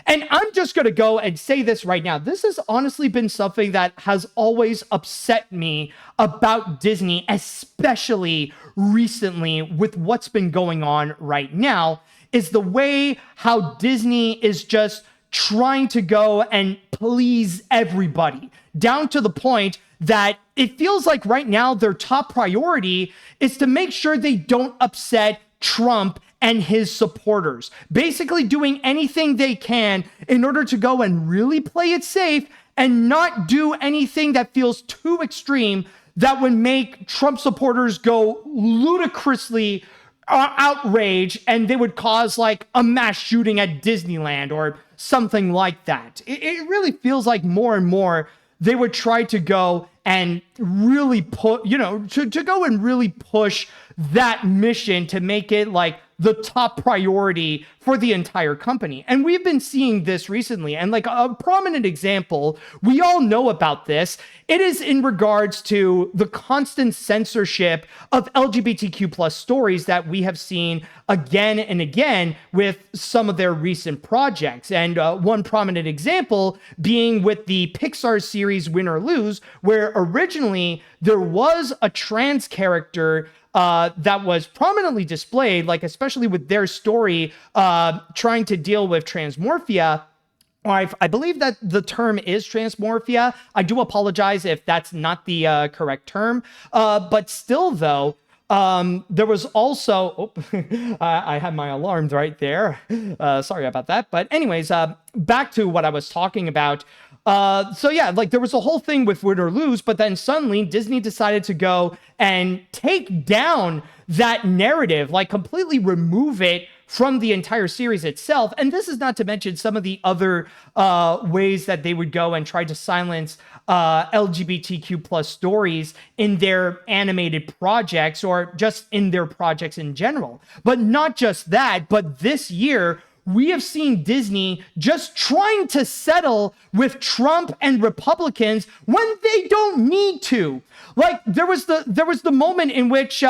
And I'm just going to go and say this right now. This has honestly been something that has always upset me about Disney, especially recently with what's been going on right now, is the way how Disney is just trying to go and please everybody, down to the point that it feels like right now their top priority is to make sure they don't upset Trump and his supporters, basically doing anything they can in order to go and really play it safe and not do anything that feels too extreme that would make Trump supporters go ludicrously outraged, and they would cause like a mass shooting at Disneyland or something like that. It really feels like more and more they would try to go and really put, to go and really push that mission to make it like the top priority for the entire company. And we've been seeing this recently. And like a prominent example, we all know about this. It is in regards to the constant censorship of LGBTQ plus stories that we have seen again and again with some of their recent projects. And one prominent example being with the Pixar series Win or Lose, where originally there was a trans character that was prominently displayed, like especially with their story trying to deal with transmorphia. I believe that the term is transmorphia. I do apologize if that's not the correct term. But still, though, there was also, I had my alarms right there. Sorry about that. But anyways, back to what I was talking about. So yeah, like there was a whole thing with Win or Lose, but then suddenly Disney decided to go and take down that narrative, like completely remove it from the entire series itself. And this is not to mention some of the other ways that they would go and try to silence LGBTQ plus stories in their animated projects or just in their projects in general. But not just that, but this year, we have seen Disney just trying to settle with Trump and Republicans when they don't need to. Like there was the moment in which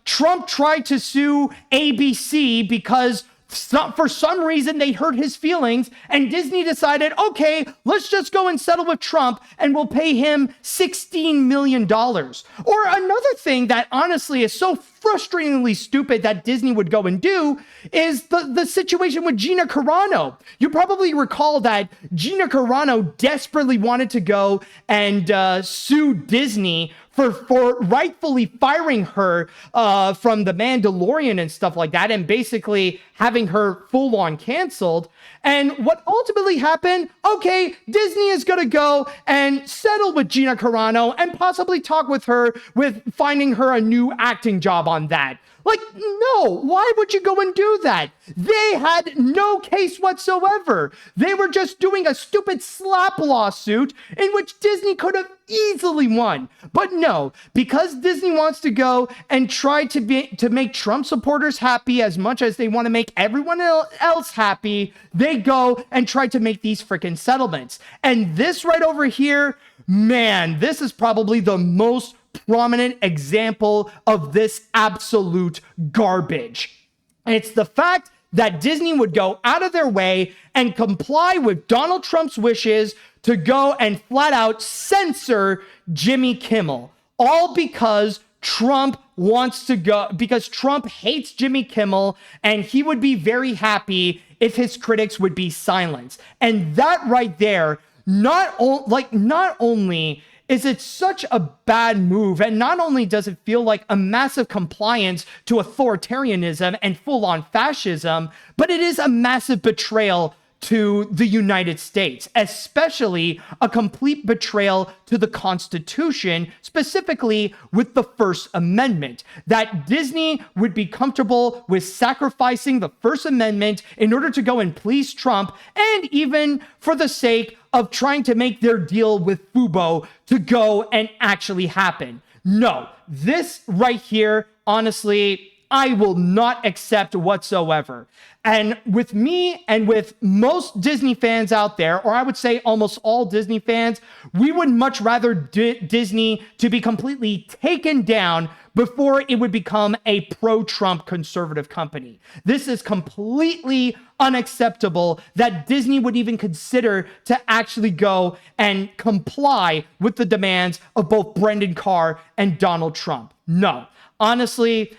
Trump tried to sue ABC because for some reason they hurt his feelings, and Disney decided, okay, let's just go and settle with Trump and we'll pay him $16 million. Or another thing that honestly is so frustratingly stupid that Disney would go and do is the situation with Gina Carano. You probably recall that Gina Carano desperately wanted to go and sue Disney for rightfully firing her from The Mandalorian and stuff like that, and basically having her full on canceled. And what ultimately happened, okay, Disney is going to go and settle with Gina Carano and possibly talk with her with finding her a new acting job on that. Like, no, why would you go and do that? They had no case whatsoever. They were just doing a stupid slap lawsuit in which Disney could have easily won. But no, because Disney wants to go and try to make Trump supporters happy as much as they want to make everyone else happy, they go and try to make these freaking settlements. And this right over here, man, this is probably the most prominent example of this absolute garbage. And it's the fact that Disney would go out of their way and comply with Donald Trump's wishes to go and flat out censor Jimmy Kimmel, all because Trump wants to go, because Trump hates Jimmy Kimmel, and he would be very happy if his critics would be silenced. And that right there, not only is it such a bad move, and not only does it feel like a massive compliance to authoritarianism and full-on fascism, but it is a massive betrayal to the United States, especially a complete betrayal to the Constitution, specifically with the First Amendment. That Disney would be comfortable with sacrificing the First Amendment in order to go and please Trump, and even for the sake of trying to make their deal with Fubo to go and actually happen. No, this right here, honestly, I will not accept whatsoever. And with me and with most Disney fans out there, or I would say almost all Disney fans, we would much rather Disney to be completely taken down before it would become a pro-Trump conservative company. This is completely unacceptable that Disney would even consider to actually go and comply with the demands of both Brendan Carr and Donald Trump. No. Honestly,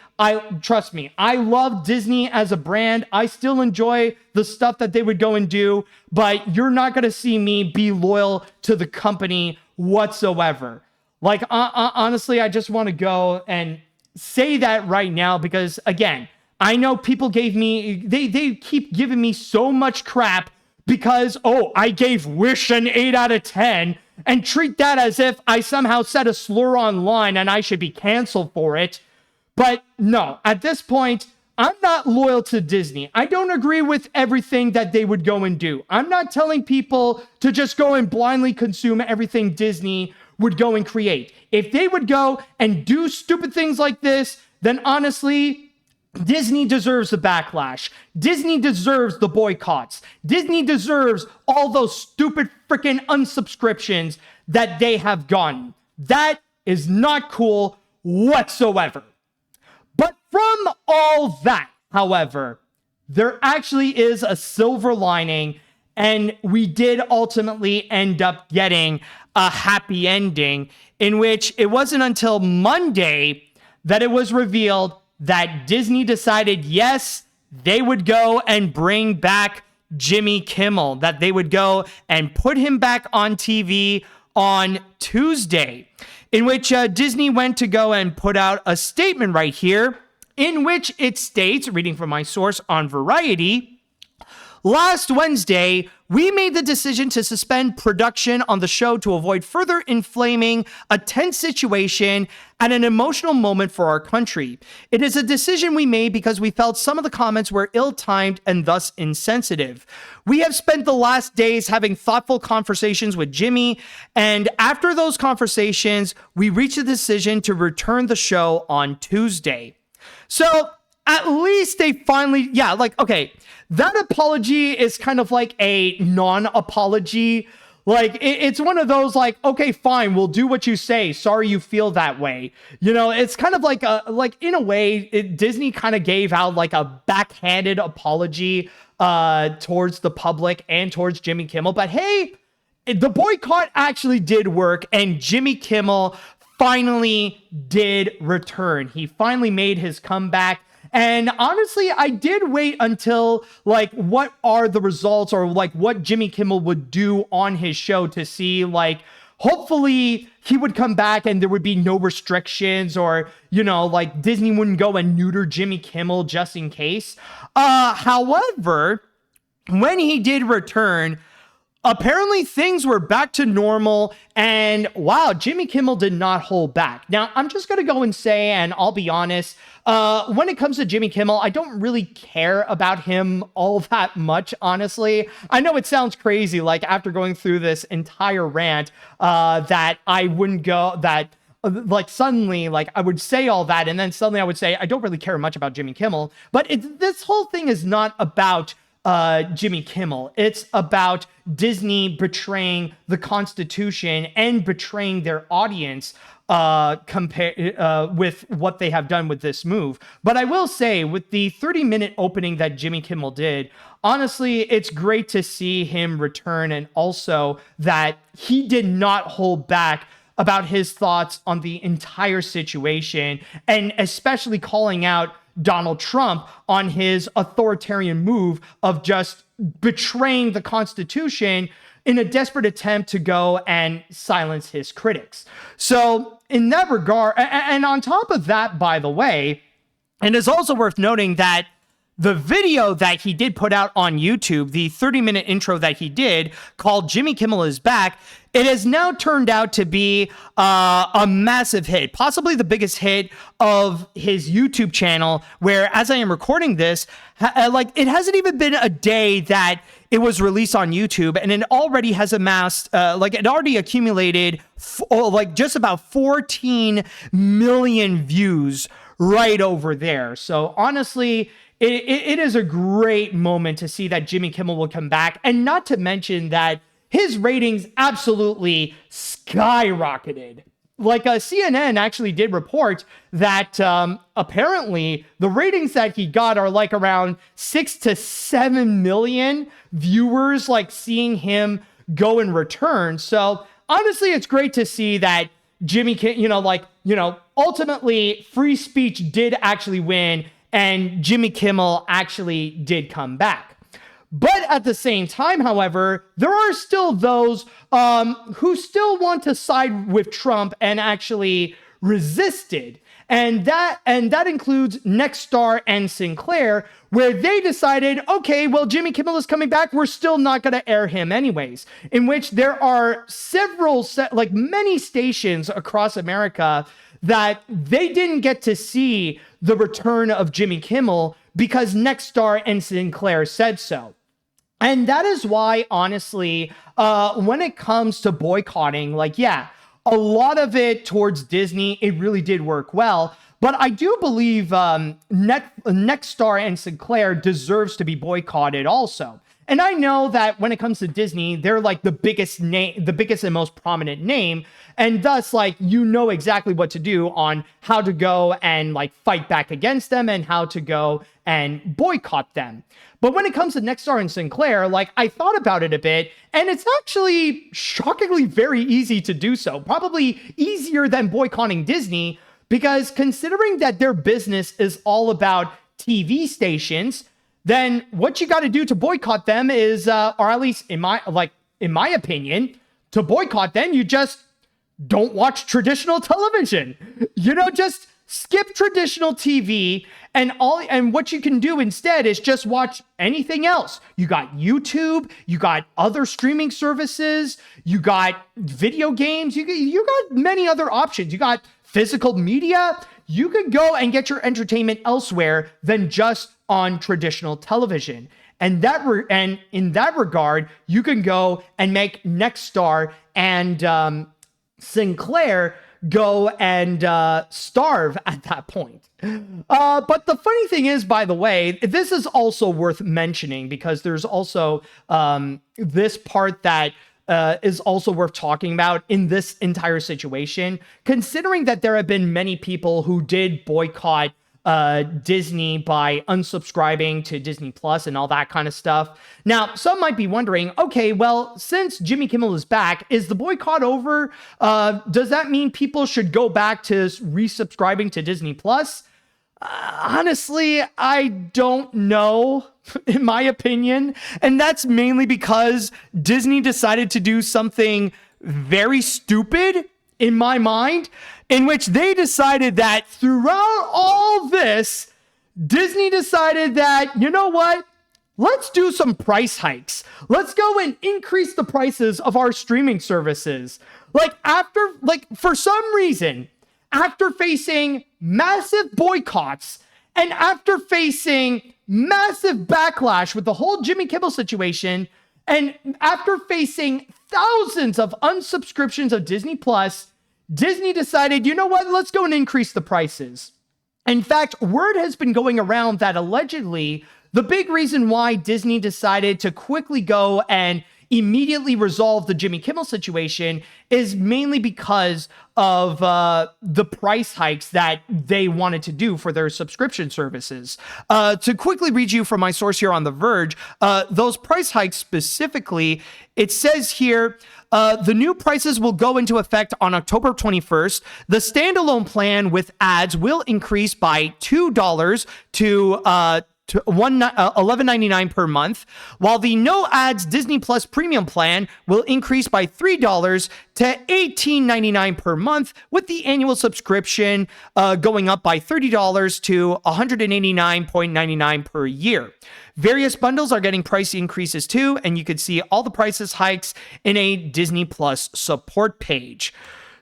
trust me, I love Disney as a brand. I still enjoy the stuff that they would go and do, but you're not going to see me be loyal to the company whatsoever. Like, honestly, I just want to go and say that right now because, again, I know people they keep giving me so much crap because, I gave Wish an 8 out of 10 and treat that as if I somehow said a slur online and I should be canceled for it. But no, at this point, I'm not loyal to Disney. I don't agree with everything that they would go and do. I'm not telling people to just go and blindly consume everything Disney would go and create. If they would go and do stupid things like this, then honestly, Disney deserves the backlash. Disney deserves the boycotts. Disney deserves all those stupid freaking unsubscriptions that they have gotten. That is not cool whatsoever. But from all that, however, there actually is a silver lining, and we did ultimately end up getting a happy ending in which it wasn't until Monday that it was revealed that Disney decided, yes, they would go and bring back Jimmy Kimmel, that they would go and put him back on TV on Tuesday, in which Disney went to go and put out a statement right here, in which it states, reading from my source on Variety, last Wednesday, we made the decision to suspend production on the show to avoid further inflaming a tense situation at an emotional moment for our country. It is a decision we made because we felt some of the comments were ill-timed and thus insensitive. We have spent the last days having thoughtful conversations with Jimmy, and after those conversations, we reached a decision to return the show on Tuesday. So at least they finally, okay, that apology is kind of like a non-apology. Like, it's one of those like, okay, fine, we'll do what you say. Sorry you feel that way. You know, it's kind of like in a way, Disney kind of gave out like a backhanded apology towards the public and towards Jimmy Kimmel. But hey, the boycott actually did work, and Jimmy Kimmel finally did return. He finally made his comeback. And honestly, I did wait until like what are the results or like what Jimmy Kimmel would do on his show to see like hopefully he would come back and there would be no restrictions or, you know, like Disney wouldn't go and neuter Jimmy Kimmel just in case. However, when he did return, apparently things were back to normal, and wow, Jimmy Kimmel did not hold back. Now, I'm just going to go and say, and I'll be honest, when it comes to Jimmy Kimmel, I don't really care about him all that much, honestly. I know it sounds crazy, like after going through this entire rant, that I wouldn't go, that like suddenly, like I would say all that, and then suddenly I would say, I don't really care much about Jimmy Kimmel, but this whole thing is not about Jimmy Kimmel. It's about Disney betraying the Constitution and betraying their audience with what they have done with this move. But I will say, with the 30-minute opening that Jimmy Kimmel did, honestly, it's great to see him return, and also that he did not hold back about his thoughts on the entire situation, and especially calling out Donald Trump on his authoritarian move of just betraying the Constitution in a desperate attempt to go and silence his critics. So in that regard, and on top of that, by the way, and it's also worth noting that the video that he did put out on YouTube, the 30-minute intro that he did called Jimmy Kimmel is Back, it has now turned out to be a massive hit, possibly the biggest hit of his YouTube channel, where as I am recording this, it hasn't even been a day that it was released on YouTube, and it already has amassed, it already accumulated just about 14 million views right over there. So honestly, it is a great moment to see that Jimmy Kimmel will come back, and not to mention that his ratings absolutely skyrocketed. CNN actually did report that apparently the ratings that he got are around 6 to 7 million viewers, seeing him go and return. So honestly, it's great to see that Jimmy Kimmel, ultimately free speech did actually win, and Jimmy Kimmel actually did come back. But at the same time, however, there are still those who still want to side with Trump and actually resisted. And that includes Nexstar and Sinclair, where they decided, okay, well, Jimmy Kimmel is coming back. We're still not going to air him anyways. In which there are many stations across America that they didn't get to see the return of Jimmy Kimmel because Nexstar and Sinclair said so. And that is why, honestly, when it comes to boycotting, a lot of it towards Disney, it really did work well. But I do believe Nexstar and Sinclair deserves to be boycotted also. And I know that when it comes to Disney, they're the biggest and most prominent name. And thus, exactly what to do on how to go and fight back against them and how to go and boycott them. But when it comes to Nexstar and Sinclair, I thought about it a bit, and it's actually shockingly very easy to do so. Probably easier than boycotting Disney, because considering that their business is all about TV stations, then what you got to do to boycott them is, or at least in my opinion, to boycott them, you just don't watch traditional television. Just skip traditional TV, and what you can do instead is just watch anything else. You got YouTube, you got other streaming services, you got video games, you got many other options. You got physical media. You could go and get your entertainment elsewhere than just on traditional television. And in that regard, you can go and make Nexstar and Sinclair go and starve at that point. But the funny thing is, by the way, this is also worth mentioning because there's also this part that is also worth talking about in this entire situation, considering that there have been many people who did boycott Disney by unsubscribing to Disney Plus and all that kind of stuff. Now, some might be wondering, okay, well, since Jimmy Kimmel is back, is the boycott over? Does that mean people should go back to resubscribing to Disney Plus? Honestly, I don't know, in my opinion. And that's mainly because Disney decided to do something very stupid, in my mind, in which they decided that throughout all this, Disney decided that, you know what? Let's do some price hikes. Let's go and increase the prices of our streaming services. For some reason, after facing massive boycotts and after facing massive backlash with the whole Jimmy Kimmel situation, and after facing thousands of unsubscriptions of Disney Plus, Disney decided, you know what, let's go and increase the prices. In fact, word has been going around that allegedly the big reason why Disney decided to quickly go and immediately resolve the Jimmy Kimmel situation is mainly because of the price hikes that they wanted to do for their subscription services. To quickly read you from my source here on The Verge, those price hikes specifically, it says here, the new prices will go into effect on October 21st. The standalone plan with ads will increase by $2 to to $11.99 per month, while the no ads Disney Plus premium plan will increase by $3 to $18.99 per month, with the annual subscription going up by $30 to $189.99 per year. Various bundles are getting price increases too, and you can see all the prices hikes in a Disney Plus support page.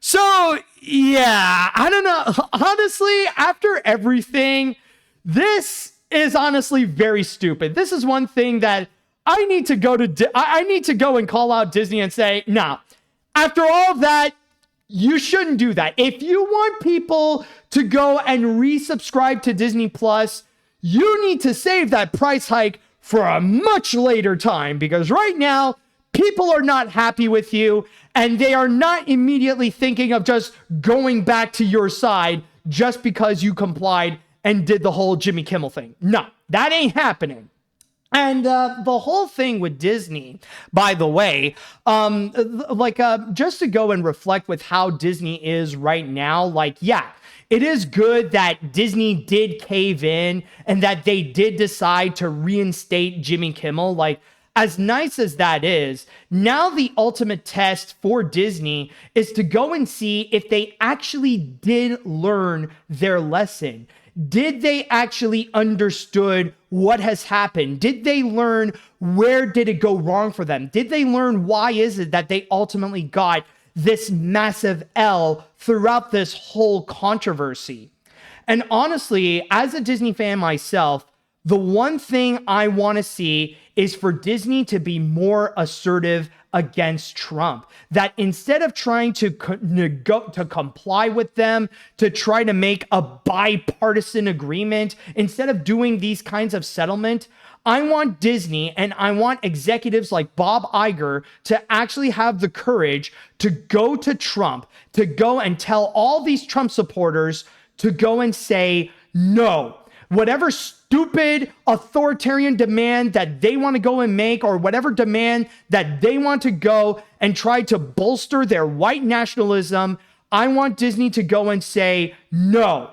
So, yeah, I don't know. Honestly, after everything, this is honestly very stupid. This is one thing that I need to go and call out Disney and say, nah, after all of that, you shouldn't do that. If you want people to go and resubscribe to Disney Plus, you need to save that price hike for a much later time, because right now, people are not happy with you, and they are not immediately thinking of just going back to your side just because you complied and did the whole Jimmy Kimmel thing. No, that ain't happening. And the whole thing with Disney, by the way, just to go and reflect with how Disney is right now, yeah, it is good that Disney did cave in and that they did decide to reinstate Jimmy Kimmel. As nice as that is, now the ultimate test for Disney is to go and see if they actually did learn their lesson. Did they actually understood what has happened? Did they learn where did it go wrong for them? Did they learn why is it that they ultimately got this massive L throughout this whole controversy? And honestly, as a Disney fan myself, the one thing I want to see is for Disney to be more assertive against Trump. That instead of trying to comply with them, to try to make a bipartisan agreement, instead of doing these kinds of settlement, I want Disney and I want executives like Bob Iger to actually have the courage to go to Trump, to go and tell all these Trump supporters to go and say, no, whatever stupid authoritarian demand that they want to go and make, or whatever demand that they want to go and try to bolster their white nationalism, I want Disney to go and say no.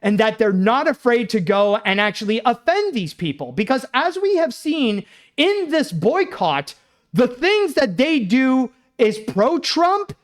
And that they're not afraid to go and actually offend these people. Because as we have seen in this boycott, the things that they do is pro-Trump.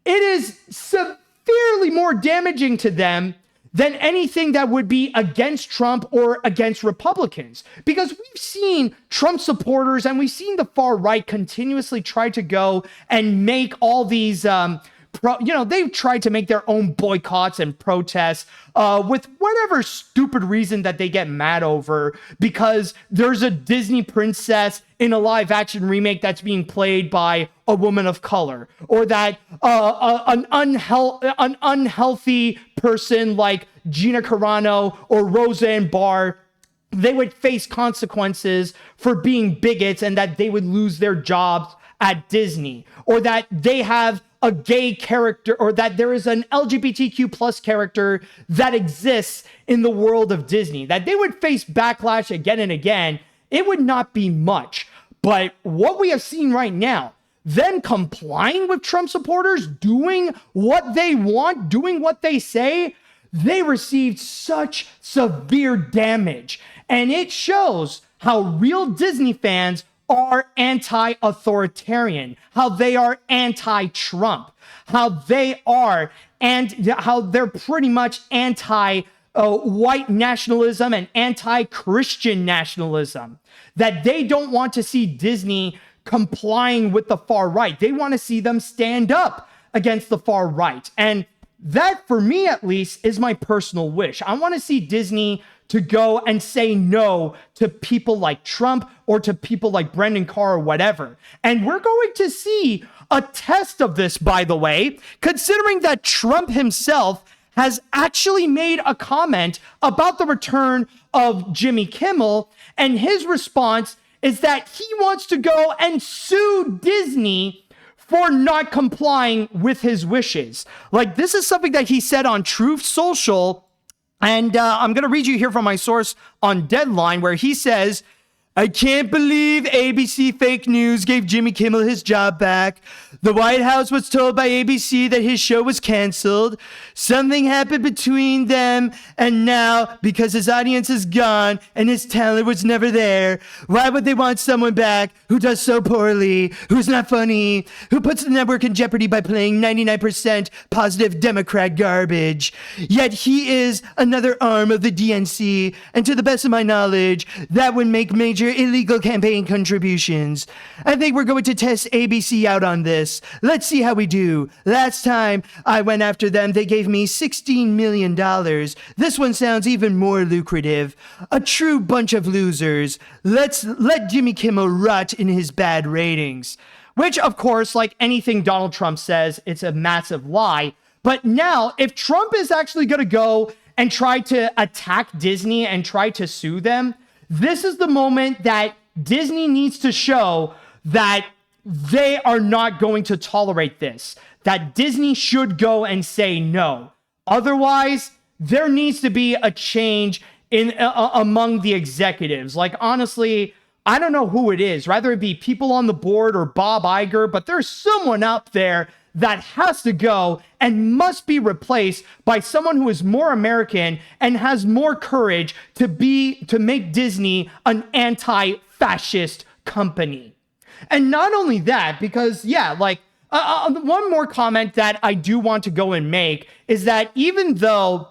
It is severely more damaging to them than anything that would be against Trump or against Republicans. Because we've seen Trump supporters and we've seen the far right continuously try to go and make all these, they've tried to make their own boycotts and protests with whatever stupid reason that they get mad over, because there's a Disney princess in a live action remake that's being played by a woman of color, or that an unhealthy person like Gina Carano or Roseanne Barr, they would face consequences for being bigots and that they would lose their jobs at Disney, or that they have a gay character, or that there is an LGBTQ plus character that exists in the world of Disney, that they would face backlash again and again. It would not be much. But what we have seen right now, them complying with Trump supporters, doing what they want, doing what they say, they received such severe damage. And it shows how real Disney fans are anti-authoritarian, how they are anti-Trump, how they are, and how they're pretty much anti-white nationalism and anti-Christian nationalism, that they don't want to see Disney complying with the far right. They want to see them stand up against the far right. And that, for me at least, is my personal wish. I want to see Disney to go and say no to people like Trump or to people like Brendan Carr or whatever. And we're going to see a test of this, by the way, considering that Trump himself has actually made a comment about the return of Jimmy Kimmel, and his response is that he wants to go and sue Disney for not complying with his wishes. This is something that he said on Truth Social. And I'm going to read you here from my source on Deadline, where he says, I can't believe ABC fake news gave Jimmy Kimmel his job back. The White House was told by ABC that his show was canceled. Something happened between them, and now, because his audience is gone and his talent was never there, why would they want someone back who does so poorly, who's not funny, who puts the network in jeopardy by playing 99% positive Democrat garbage? Yet he is another arm of the DNC, and to the best of my knowledge, that would make major illegal campaign contributions. I think we're going to test ABC out on this. Let's see how we do. Last time I went after them, they gave me $16 million. This one sounds even more lucrative. A true bunch of losers. Let's let Jimmy Kimmel rot in his bad ratings. Which, of course, like anything Donald Trump says, it's a massive lie. But now, if Trump is actually going to go and try to attack Disney and try to sue them, this is the moment that Disney needs to show that they are not going to tolerate this, that Disney should go and say no. Otherwise, there needs to be a change in among the executives. Like, honestly, I don't know who it is, rather it be people on the board or Bob Iger, but there's someone up there that has to go and must be replaced by someone who is more American and has more courage to make Disney an anti-fascist company. And not only that, because one more comment that I do want to go and make is that even though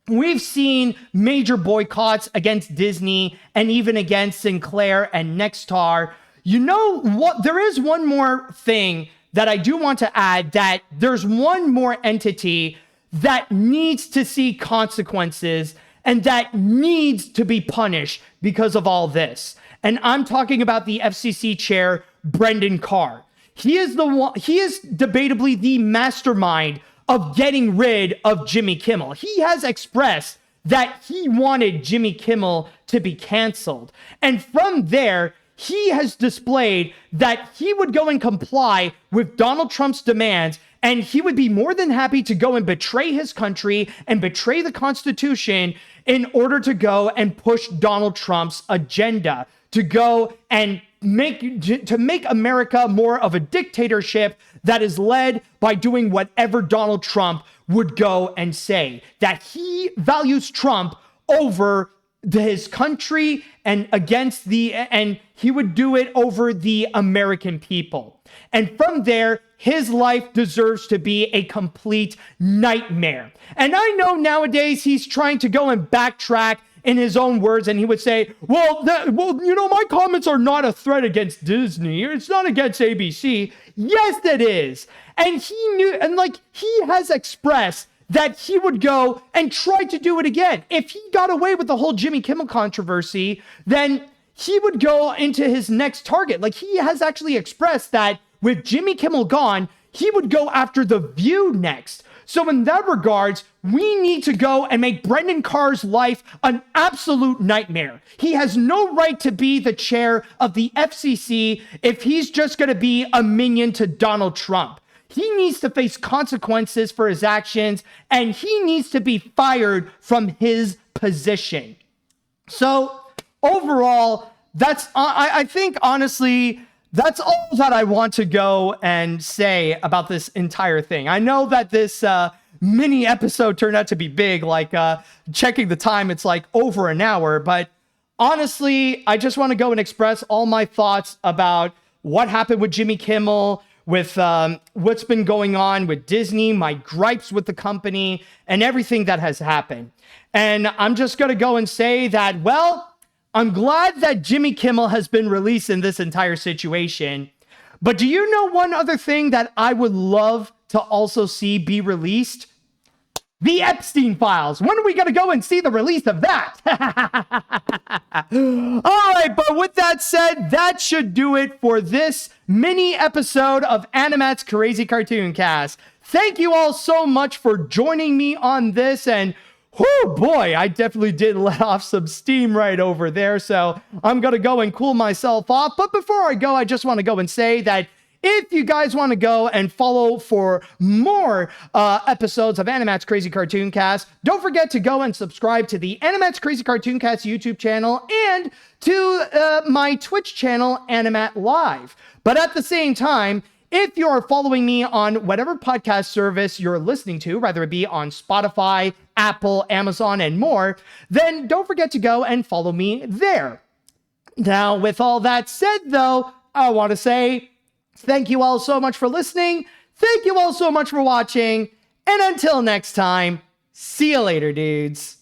we've seen major boycotts against Disney and even against Sinclair and Nexstar, you know what? There is one more thing that I do want to add, that there's one more entity that needs to see consequences and that needs to be punished because of all this. And I'm talking about the FCC chair, Brendan Carr. He is debatably the mastermind of getting rid of Jimmy Kimmel. He has expressed that he wanted Jimmy Kimmel to be canceled. And from there, he has displayed that he would go and comply with Donald Trump's demands, and he would be more than happy to go and betray his country and betray the Constitution in order to go and push Donald Trump's agenda, to go and make America more of a dictatorship that is led by doing whatever Donald Trump would go and say. That he values Trump over his country and he would do it over the American people. And from there, his life deserves to be a complete nightmare. And I know nowadays he's trying to go and backtrack in his own words, and he would say, my comments are not a threat against Disney. It's not against ABC. Yes, it is. And he knew, and he has expressed that he would go and try to do it again. If he got away with the whole Jimmy Kimmel controversy, then he would go into his next target. He has actually expressed that with Jimmy Kimmel gone, he would go after The View next. So in that regards, we need to go and make Brendan Carr's life an absolute nightmare. He has no right to be the chair of the FCC if he's just going to be a minion to Donald Trump. He needs to face consequences for his actions, and he needs to be fired from his position. So overall, I think honestly, that's all that I want to go and say about this entire thing. I know that this mini episode turned out to be big, checking the time, it's over an hour. But honestly, I just want to go and express all my thoughts about what happened with Jimmy Kimmel, with what's been going on with Disney, my gripes with the company, and everything that has happened. And I'm just going to go and say that, I'm glad that Jimmy Kimmel has been released in this entire situation. But do you know one other thing that I would love to also see be released? The Epstein Files. When are we going to go and see the release of that? All right, but with that said, that should do it for this mini episode of AniMat's Crazy Cartoon Cast. Thank you all so much for joining me on this, and oh boy, I definitely did let off some steam right over there, so I'm going to go and cool myself off. But before I go, I just want to go and say that if you guys want to go and follow for more episodes of AniMat's Crazy Cartoon Cast, don't forget to go and subscribe to the AniMat's Crazy Cartoon Cast YouTube channel and to my Twitch channel, AniMat Live. But at the same time, if you're following me on whatever podcast service you're listening to, whether it be on Spotify, Apple, Amazon, and more, then don't forget to go and follow me there. Now, with all that said, though, I want to say thank you all so much for listening. Thank you all so much for watching. And until next time, see you later, dudes.